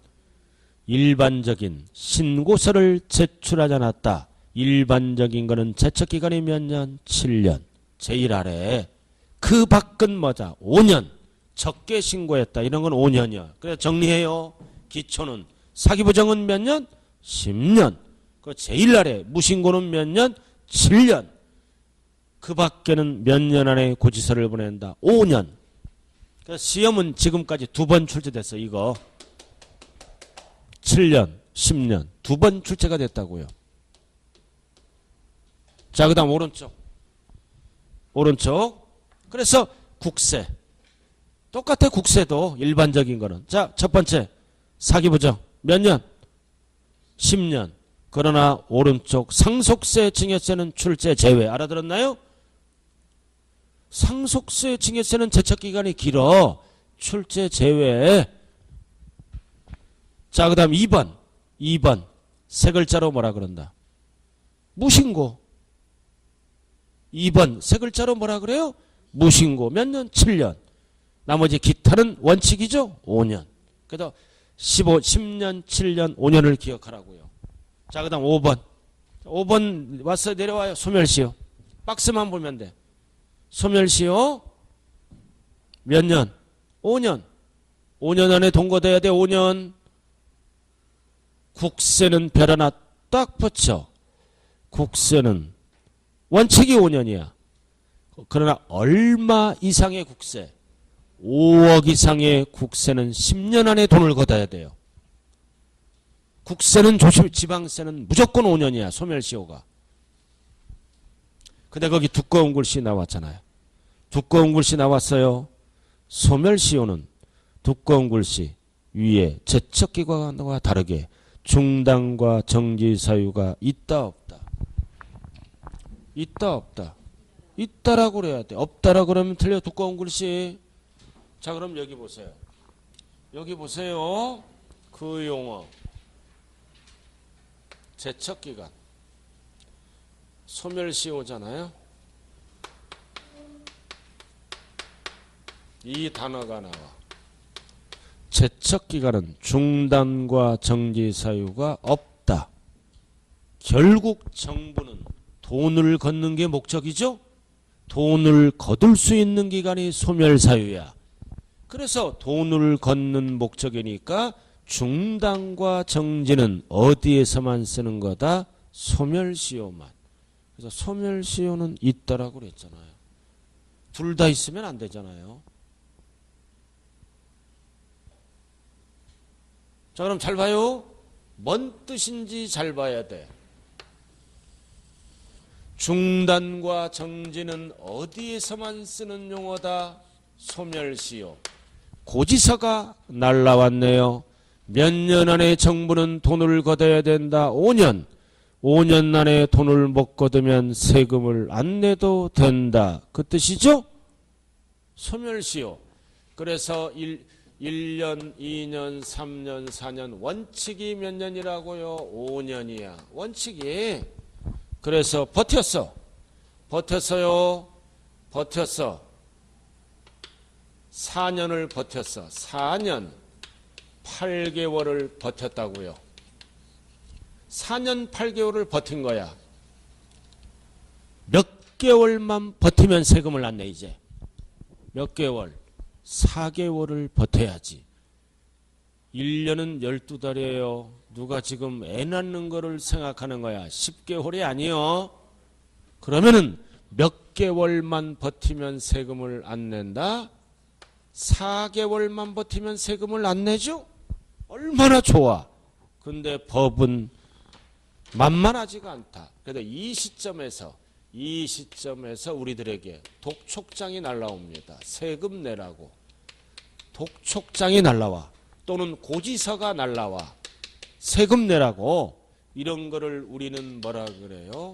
일반적인 신고서를 제출하지 않았다. 일반적인 거는 제척기간이 몇 년? 7년. 제일 아래. 그 밖은 뭐다? 5년. 적게 신고했다. 이런 건 5년이야. 그래서 정리해요. 기초는. 사기부정은 몇 년? 10년. 그 제일 아래 무신고는 몇 년? 7년. 그 밖에는 몇 년 안에 고지서를 보낸다? 5년. 그래서 시험은 지금까지 2번 출제됐어. 이거 7년, 10년 2번 출제가 됐다고요. 자, 그 다음 오른쪽. 그래서 국세 똑같아. 국세도 일반적인 거는. 자, 첫 번째 사기부정 몇 년? 10년. 그러나 오른쪽 상속세 증여세는 출제 제외. 알아들었나요? 상속세 증여세는 제척기간이 길어. 출제 제외. 자, 그 다음 2번 세 글자로 뭐라 그런다? 무신고. 2번 세 글자로 뭐라 그래요? 무신고. 몇 년? 7년. 나머지 기타는 원칙이죠? 5년. 그래서 10년, 7년, 5년을 기억하라고요. 자, 그 다음 5번 왔어. 내려와요. 소멸시효. 박스만 보면 돼. 소멸시효 몇 년? 5년. 5년 안에 동거돼야 돼. 5년. 국세는 별 하나 딱 붙여. 국세는 원칙이 5년이야. 그러나 얼마 이상의 국세? 5억 이상의 국세는 10년 안에 돈을 걷어야 돼요. 국세는 지방세는 무조건 5년이야. 소멸시효가. 근데 거기 두꺼운 글씨 나왔잖아요. 두꺼운 글씨 나왔어요. 소멸시효는 두꺼운 글씨 위에 제척기관과 다르게 중단과 정지 사유가 있다 없다. 있다 없다. 있다라고 그래야 돼. 없다라고 그러면 틀려. 두꺼운 글씨. 자, 그럼 여기 보세요. 여기 보세요. 그 용어. 제척기간. 소멸시효잖아요. 이 단어가 나와. 제척기간은 중단과 정지 사유가 없다. 결국 정부는 돈을 걷는 게 목적이죠. 돈을 거둘 수 있는 기간이 소멸사유야. 그래서 돈을 걷는 목적이니까 중단과 정지는 어디에서만 쓰는 거다? 소멸시효만. 그래서 소멸시효는 있다라고 그랬잖아요. 둘 다 있으면 안 되잖아요. 자, 그럼 잘 봐요. 뭔 뜻인지 잘 봐야 돼. 중단과 정지는 어디에서만 쓰는 용어다? 소멸시효. 고지서가 날라왔네요. 몇 년 안에 정부는 돈을 걷어야 된다. 5년. 5년 안에 돈을 못 걷으면 세금을 안 내도 된다. 그 뜻이죠? 소멸시효. 그래서 1년, 2년, 3년, 4년. 원칙이 몇 년이라고요? 5년이야. 원칙이. 그래서 버텼어. 버텼어요. 버텼어. 4년을 버텼어. 4년 8개월을 버텼다고요. 4년 8개월을 버틴 거야. 몇 개월만 버티면 세금을 안 내 이제. 몇 개월? 4개월을 버텨야지. 1년은 12달이에요. 누가 지금 애 낳는 거를 생각하는 거야. 10개월이 아니요. 그러면은 몇 개월만 버티면 세금을 안 낸다? 4개월만 버티면 세금을 안 내죠? 얼마나 좋아. 근데 법은 만만하지가 않다. 그래서 이 시점에서 우리들에게 독촉장이 날라옵니다. 세금 내라고. 독촉장이 날라와. 또는 고지서가 날라와. 세금 내라고. 이런 거를 우리는 뭐라 그래요?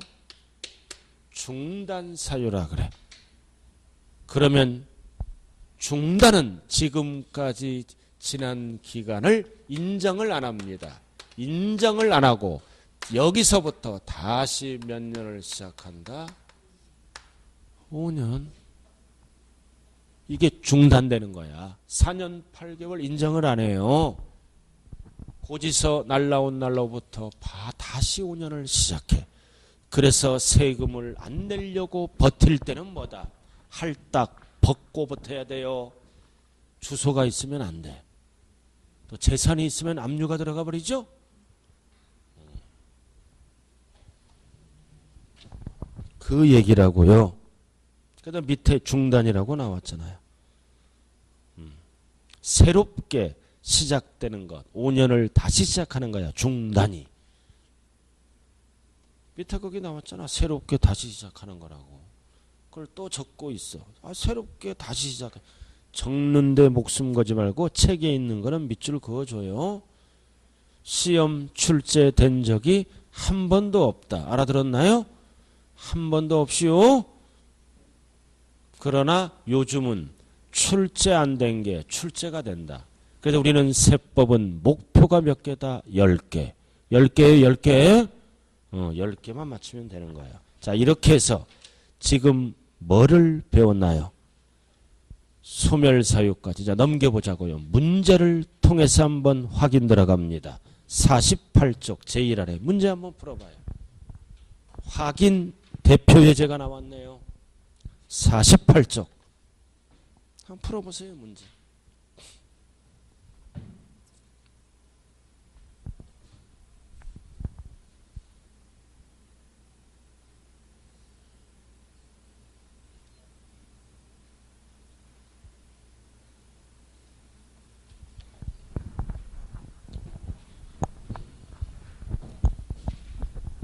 중단사유라 그래. 그러면 중단은 지금까지 지난 기간을 인정을 안 합니다. 인정을 안 하고 여기서부터 다시 몇 년을 시작한다? 5년. 이게 중단되는 거야. 4년 8개월 인정을 안 해요. 고지서 날라온 날로부터 다시 5년을 시작해. 그래서 세금을 안 내려고 버틸 때는 뭐다? 할딱 벗고 버텨야 돼요. 주소가 있으면 안 돼. 또 재산이 있으면 압류가 들어가 버리죠. 그 얘기라고요. 그다음 밑에 중단이라고 나왔잖아요. 새롭게 시작되는 것. 5년을 다시 시작하는 거야. 중단이. 밑에 거기 나왔잖아. 새롭게 다시 시작하는 거라고. 그걸 또 적고 있어. 새롭게 다시 시작해. 적는데 목숨 거지 말고 책에 있는 거는 밑줄 그어줘요. 시험 출제된 적이 한 번도 없다. 알아들었나요? 한 번도 없이요. 그러나 요즘은 출제 안 된 게 출제가 된다. 그래서 우리는 세법은 목표가 몇 개다? 10개. 10개에 10개? 10개만 맞추면 되는 거예요. 자, 이렇게 해서 지금 뭐를 배웠나요? 소멸사유까지. 자, 넘겨보자고요. 문제를 통해서 한번 확인 들어갑니다. 48쪽 제1아래 문제 한번 풀어봐요. 확인 대표 예제가 나왔네요. 48쪽. 한번 풀어보세요, 문제.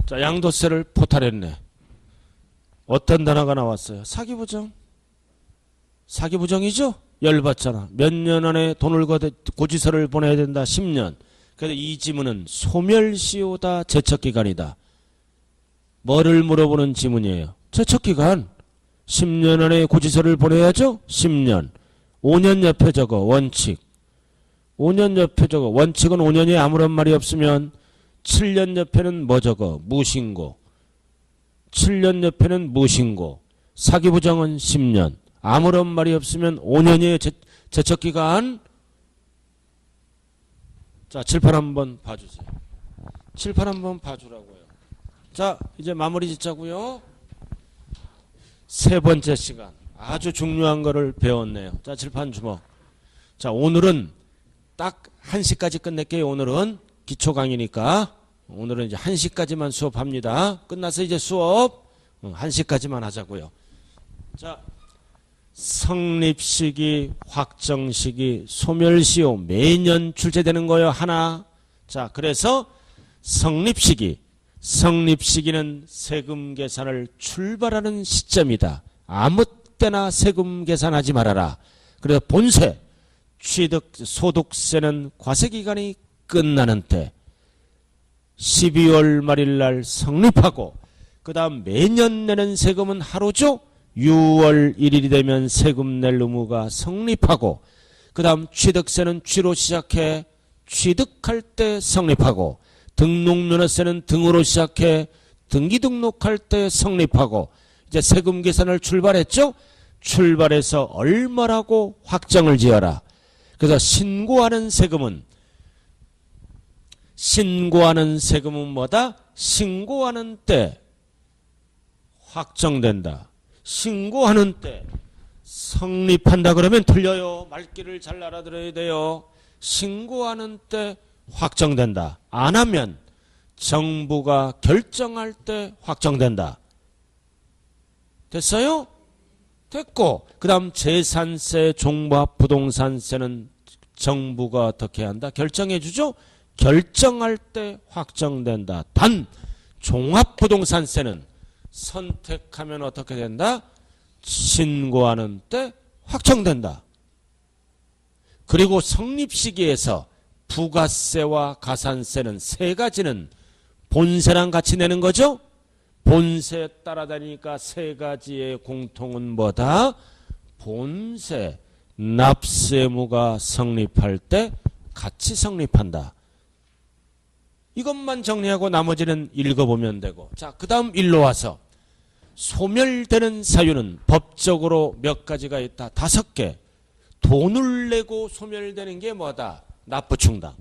자, 양도세를 포탈했네. 어떤 단어가 나왔어요? 사기부정. 사기부정이죠? 열받잖아. 몇 년 안에 돈을 고지서를 보내야 된다. 10년. 그래서 이 지문은 소멸시효다. 제척기간이다. 뭐를 물어보는 지문이에요? 제척기간. 10년 안에 고지서를 보내야죠? 10년. 5년 옆에 적어. 원칙. 5년 옆에 적어. 원칙은 5년이 아무런 말이 없으면 7년 옆에는 뭐 적어? 무신고. 7년 옆에는 무신고. 사기부정은 10년. 아무런 말이 없으면 5년의 제척기간. 자, 칠판 한번 봐주세요. 칠판 한번 봐주라고요. 자, 이제 마무리 짓자고요. 세 번째 시간. 아주 중요한 거를 배웠네요. 자, 칠판 주목. 자, 오늘은 딱 1시까지 끝낼게요. 오늘은 기초 강의니까. 오늘은 이제 1시까지만 수업합니다. 끝나서 이제 수업 1시까지만 하자고요. 자, 성립시기, 확정시기, 소멸시효 매년 출제되는 거요. 하나. 자, 그래서 성립시기. 성립시기는 세금 계산을 출발하는 시점이다. 아무 때나 세금 계산하지 말아라. 그래서 본세, 취득, 소득세는 과세기간이 끝나는 때 12월 말일 날 성립하고 그 다음 매년 내는 세금은 하루죠. 6월 1일이 되면 세금 낼 의무가 성립하고 그 다음 취득세는 취로 시작해 취득할 때 성립하고 등록면허세는 등으로 시작해 등기 등록할 때 성립하고 이제 세금 계산을 출발했죠. 출발해서 얼마라고 확정을 지어라. 그래서 신고하는 세금은 뭐다? 신고하는 때 확정된다. 신고하는 때 성립한다 그러면 틀려요. 말귀를 잘 알아들어야 돼요. 신고하는 때 확정된다. 안 하면 정부가 결정할 때 확정된다. 됐어요? 됐고 그 다음 재산세, 종부합 부동산세는 정부가 어떻게 한다? 결정해 주죠? 결정할 때 확정된다. 단 종합부동산세는 선택하면 어떻게 된다? 신고하는 때 확정된다. 그리고 성립시기에서 부가세와 가산세는 세 가지는 본세랑 같이 내는 거죠? 본세에 따라다니니까 세 가지의 공통은 뭐다? 본세, 납세무가 성립할 때 같이 성립한다. 이것만 정리하고 나머지는 읽어보면 되고. 자, 그 다음 일로 와서 소멸되는 사유는 법적으로 몇 가지가 있다. 5개. 돈을 내고 소멸되는 게 뭐다? 납부충당.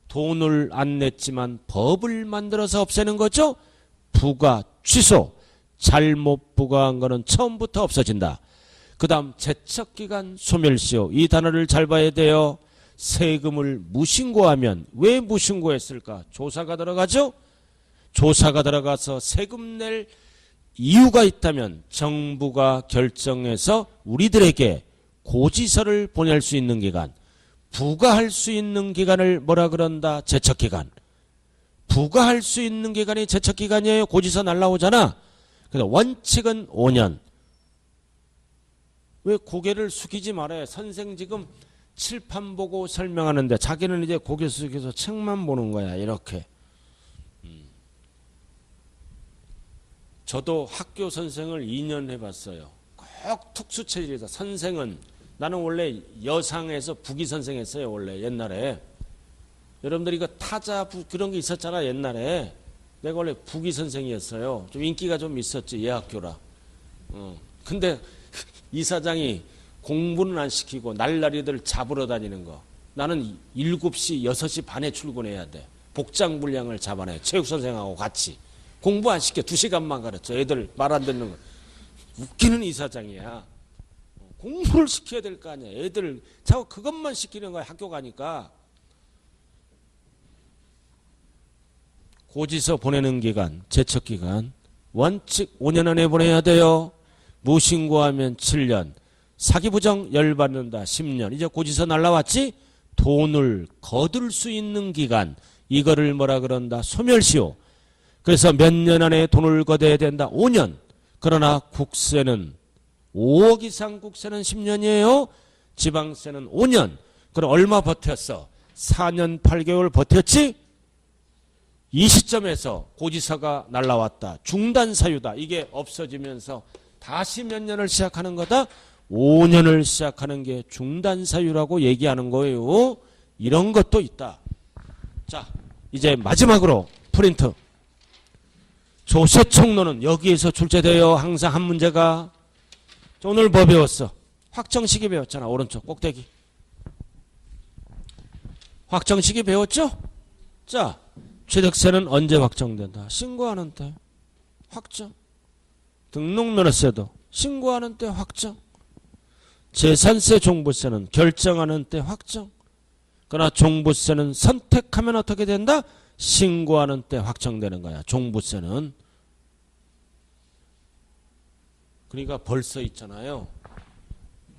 돈을 안 냈지만 법을 만들어서 없애는 거죠. 부가, 취소. 잘못 부과한 거는 처음부터 없어진다. 그 다음 제척기간 소멸시효. 이 단어를 잘 봐야 돼요. 세금을 무신고하면 왜 무신고했을까? 조사가 들어가죠. 조사가 들어가서 세금 낼 이유가 있다면 정부가 결정해서 우리들에게 고지서를 보낼 수 있는 기간, 부과할 수 있는 기간을 뭐라 그런다? 제척기간. 부과할 수 있는 기간이 제척기간이에요. 고지서 날라오잖아. 그래서 원칙은 5년. 왜 고개를 숙이지 말아요? 선생 지금 칠판 보고 설명하는데 자기는 이제 고개 숙여서 책만 보는 거야. 이렇게. 저도 학교 선생을 2년 해봤어요. 꼭 특수체질이다. 선생은 나는 원래 여상에서 부기 선생 했어요. 원래 옛날에. 여러분들 이거 타자 그런 게 있었잖아. 옛날에. 내가 원래 부기 선생이었어요. 좀 인기가 좀 있었지. 예학교라. 근데 이사장이 공부는 안 시키고 날라리들 잡으러 다니는 거. 나는 7시, 6시 반에 출근해야 돼. 복장 분량을 잡아내. 체육선생하고 같이. 공부 안 시켜. 2시간만 가르쳐. 애들 말 안 듣는 거. 웃기는 이사장이야. 공부를 시켜야 될 거 아니야. 애들 자꾸 그것만 시키는 거야. 학교 가니까. 고지서 보내는 기간, 제척기간. 원칙 5년 안에 보내야 돼요. 무신고하면 7년. 사기부정 열받는다 10년. 이제 고지서 날라왔지? 돈을 거둘 수 있는 기간. 이거를 뭐라 그런다? 소멸시효. 그래서 몇 년 안에 돈을 걷어야 된다. 5년. 그러나 국세는 5억 이상 국세는 10년이에요. 지방세는 5년. 그럼 얼마 버텼어? 4년 8개월 버텼지? 이 시점에서 고지서가 날라왔다. 중단 사유다. 이게 없어지면서 다시 몇 년을 시작하는 거다? 5년을 시작하는 게 중단 사유라고 얘기하는 거예요. 이런 것도 있다. 자, 이제 마지막으로 프린트. 조세총론은 여기에서 출제돼요. 항상 한 문제가. 오늘 뭐 배웠어? 확정시기 배웠잖아. 오른쪽 꼭대기. 확정시기 배웠죠? 자, 취득세는 언제 확정된다? 신고하는 때 확정. 등록면허세도 신고하는 때 확정. 재산세 종부세는 결정하는 때 확정. 그러나 종부세는 선택하면 어떻게 된다? 신고하는 때 확정되는 거야. 종부세는. 그러니까 벌써 있잖아요.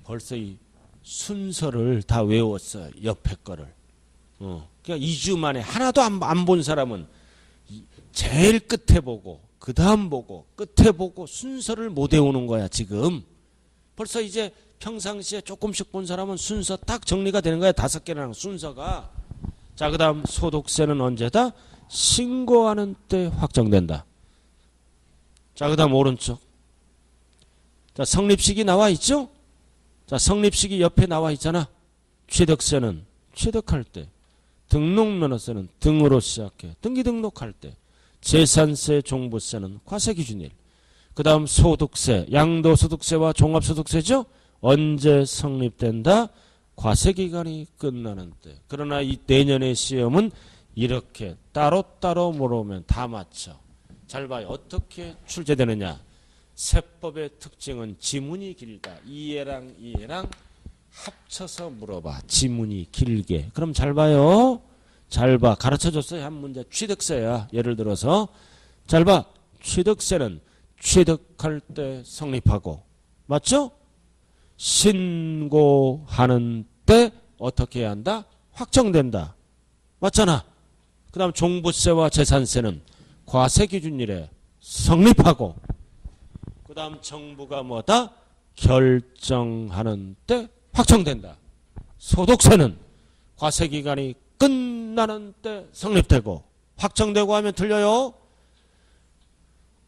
벌써 이 순서를 다 외웠어요. 옆에 거를. 그러니까 2주 만에 하나도 안 본 사람은 제일 끝에 보고 그 다음 보고 끝에 보고 순서를 못 외우는 거야 지금. 벌써 이제 평상시에 조금씩 본 사람은 순서 딱 정리가 되는 거야. 5개라는 순서가. 자, 그 다음 소득세는 언제다? 신고하는 때 확정된다. 자, 그 다음 오른쪽. 자, 성립식이 나와 있죠? 자, 성립식이 옆에 나와 있잖아. 취득세는 취득할 때. 등록면허세는 등으로 시작해. 등기 등록할 때. 재산세 종부세는 과세기준일. 그 다음 소득세, 양도소득세와 종합소득세죠? 언제 성립된다? 과세기간이 끝나는 때. 그러나 이 내년의 시험은 이렇게 따로따로 물어보면 다 맞춰. 잘 봐요. 어떻게 출제되느냐. 세법의 특징은 지문이 길다. 이해랑 이해랑 합쳐서 물어봐. 지문이 길게. 그럼 잘 봐요. 잘 봐. 가르쳐줬어요. 한 문제. 취득세야. 예를 들어서. 잘 봐. 취득세는 취득할 때 성립하고. 맞죠? 신고하는 때 어떻게 해야 한다? 확정된다. 맞잖아. 그 다음 종부세와 재산세는 과세기준일에 성립하고. 그 다음 정부가 뭐다? 결정하는 때 확정된다. 소득세는 과세기간이 끝나는 때 성립되고. 확정되고 하면 틀려요.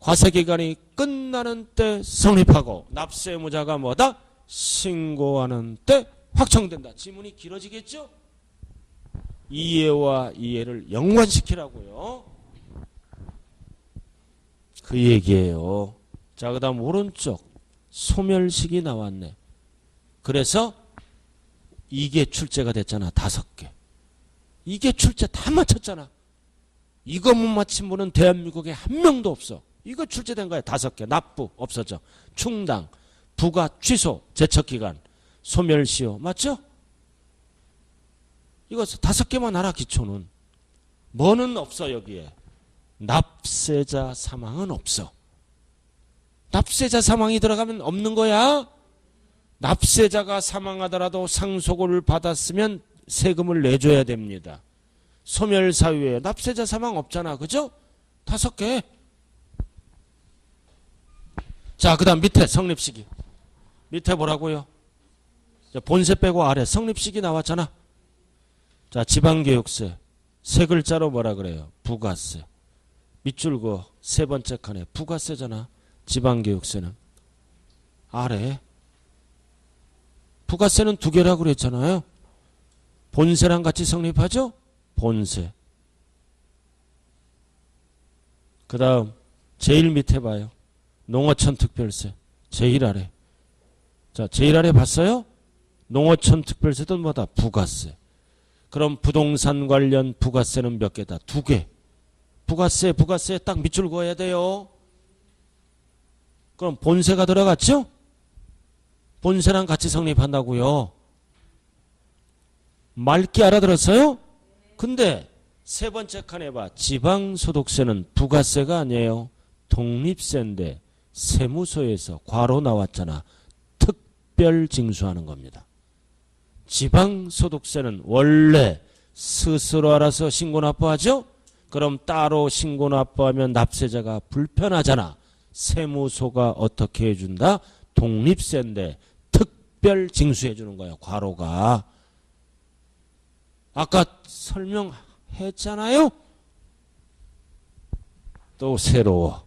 과세기간이 끝나는 때 성립하고. 납세의무자가 뭐다? 신고하는 때 확정된다. 지문이 길어지겠죠? 이해와 이해를 연관시키라고요. 그 얘기예요. 자, 그 다음 오른쪽 소멸식이 나왔네. 그래서 이게 출제가 됐잖아. 5개. 이게 출제 다 맞췄잖아. 이거 못 맞힌 분은 대한민국에 한 명도 없어. 이거 출제된 거야. 5개. 납부 없어져. 충당, 부과, 취소, 제척기간, 소멸시효. 맞죠? 이거 5개만 알아. 기초는. 뭐는 없어 여기에. 납세자 사망은 없어. 납세자 사망이 들어가면 없는 거야. 납세자가 사망하더라도 상속을 받았으면 세금을 내줘야 됩니다. 소멸사유에 납세자 사망 없잖아. 그죠? 5개. 자, 그 다음 밑에 성립시기. 밑에 뭐라고요? 본세 빼고 아래 성립시기 나왔잖아. 자, 지방교육세. 세 글자로 뭐라 그래요? 부가세. 밑줄 그어. 세 번째 칸에 부가세잖아. 지방교육세는. 아래. 부가세는 2개라고 그랬잖아요. 본세랑 같이 성립하죠? 본세. 그 다음 제일 밑에 봐요. 농어촌 특별세. 제일 아래. 자, 제일 아래 봤어요? 농어촌 특별세도 뭐다? 부가세. 그럼 부동산 관련 부가세는 몇 개다? 2개. 부가세 딱 밑줄 그어야 돼요. 그럼 본세가 들어갔죠? 본세랑 같이 성립한다고요. 맑게 알아들었어요? 근데 세 번째 칸에 봐. 지방소득세는 부가세가 아니에요. 독립세인데 세무서에서 괄호 나왔잖아. 특별 징수하는 겁니다. 지방소득세는 원래 스스로 알아서 신고 납부하죠? 그럼 따로 신고 납부하면 납세자가 불편하잖아. 세무소가 어떻게 해준다? 독립세인데 특별 징수해 주는 거야. 과로가. 아까 설명했잖아요. 또 새로워.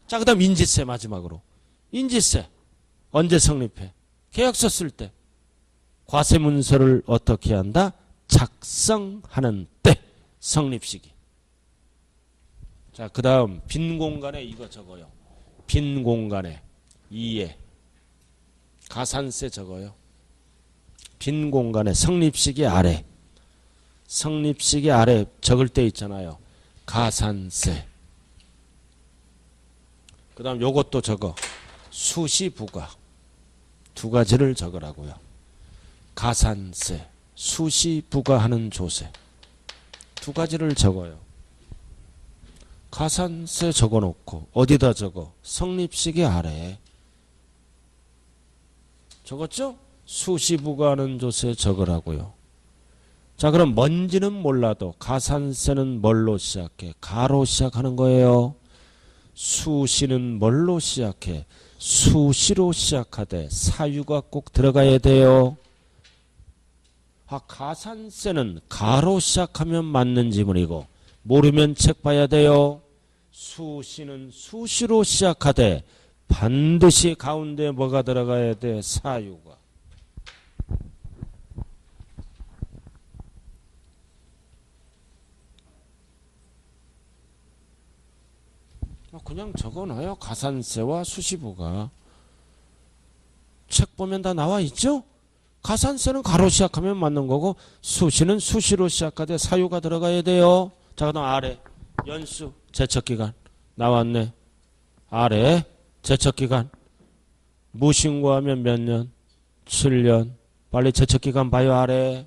자, 그 다음 인지세 마지막으로. 인지세 언제 성립해? 계약서 쓸 때. 과세문서를 어떻게 한다? 작성하는 때 성립시기. 자, 그 다음 빈 공간에 이거 적어요. 빈 공간에 2에 가산세 적어요. 빈 공간에 성립시기 아래. 성립시기 아래 적을 때 있잖아요. 가산세. 그 다음 요것도 적어. 수시부가. 두 가지를 적으라고요. 가산세, 수시부가하는 조세. 두 가지를 적어요. 가산세 적어놓고 어디다 적어? 성립시기 아래. 적었죠? 수시부가하는 조세 적으라고요. 자, 그럼 뭔지는 몰라도 가산세는 뭘로 시작해? 가로 시작하는 거예요. 수시는 뭘로 시작해? 수시로 시작하되 사유가 꼭 들어가야 돼요. 가산세는 가로 시작하면 맞는 지문이고 모르면 책 봐야 돼요. 수시는 수시로 시작하되 반드시 가운데 뭐가 들어가야 돼? 사유가. 그냥 적어놔요. 가산세와 수시부가. 책 보면 다 나와 있죠? 가산세는 가로 시작하면 맞는 거고 수시는 수시로 시작하되 사유가 들어가야 돼요. 자, 그다음 아래 연수 제척기간 나왔네. 아래 제척기간 무신고하면 몇 년? 7년. 빨리 제척기간 봐요. 아래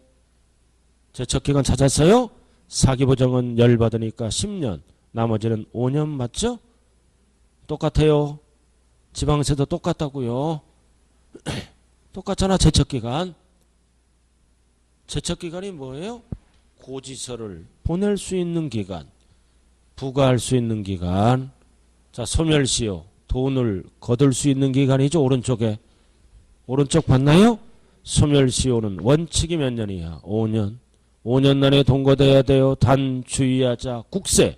제척기간 찾았어요? 사기부정은 열받으니까 10년. 나머지는 5년 맞죠? 똑같아요. 지방세도 똑같다고요. 똑같잖아. 제척기간. 제척기간이 뭐예요? 고지서를 보낼 수 있는 기간, 부과할 수 있는 기간. 자, 소멸시효 돈을 거둘 수 있는 기간이죠. 오른쪽에. 오른쪽 봤나요? 소멸시효는 원칙이 몇 년이야? 5년. 5년 안에 동거돼야 돼요. 단 주의하자. 국세.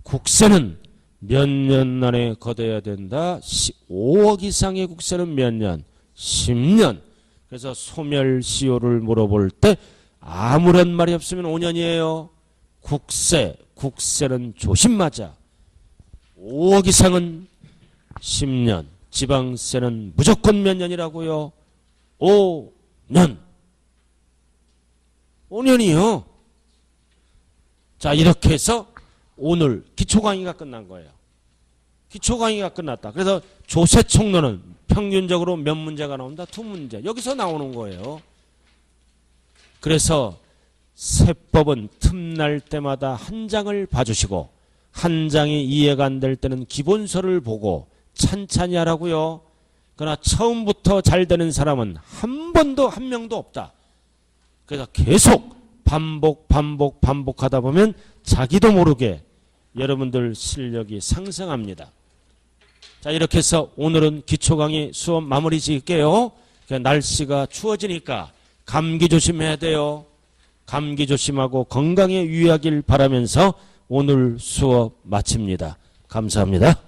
국세는 몇 년 안에 거둬야 된다? 5억 이상의 국세는 몇 년? 10년. 그래서 소멸시효를 물어볼 때 아무런 말이 없으면 5년이에요. 국세는 조심하자. 5억 이상은 10년. 지방세는 무조건 몇 년이라고요? 5년. 5년이요. 자, 이렇게 해서 오늘 기초 강의가 끝난 거예요. 기초 강의가 끝났다. 그래서 조세 총론은 평균적으로 몇 문제가 나온다? 2문제. 여기서 나오는 거예요. 그래서 세법은 틈날 때마다 한 장을 봐주시고 한 장이 이해가 안 될 때는 기본서를 보고 찬찬히 하라고요. 그러나 처음부터 잘 되는 사람은 한 명도 없다. 그래서 계속 반복하다 보면 자기도 모르게 여러분들 실력이 상승합니다. 자, 이렇게 해서 오늘은 기초 강의 수업 마무리 지을게요. 날씨가 추워지니까 감기 조심해야 돼요. 감기 조심하고 건강에 유의하길 바라면서 오늘 수업 마칩니다. 감사합니다.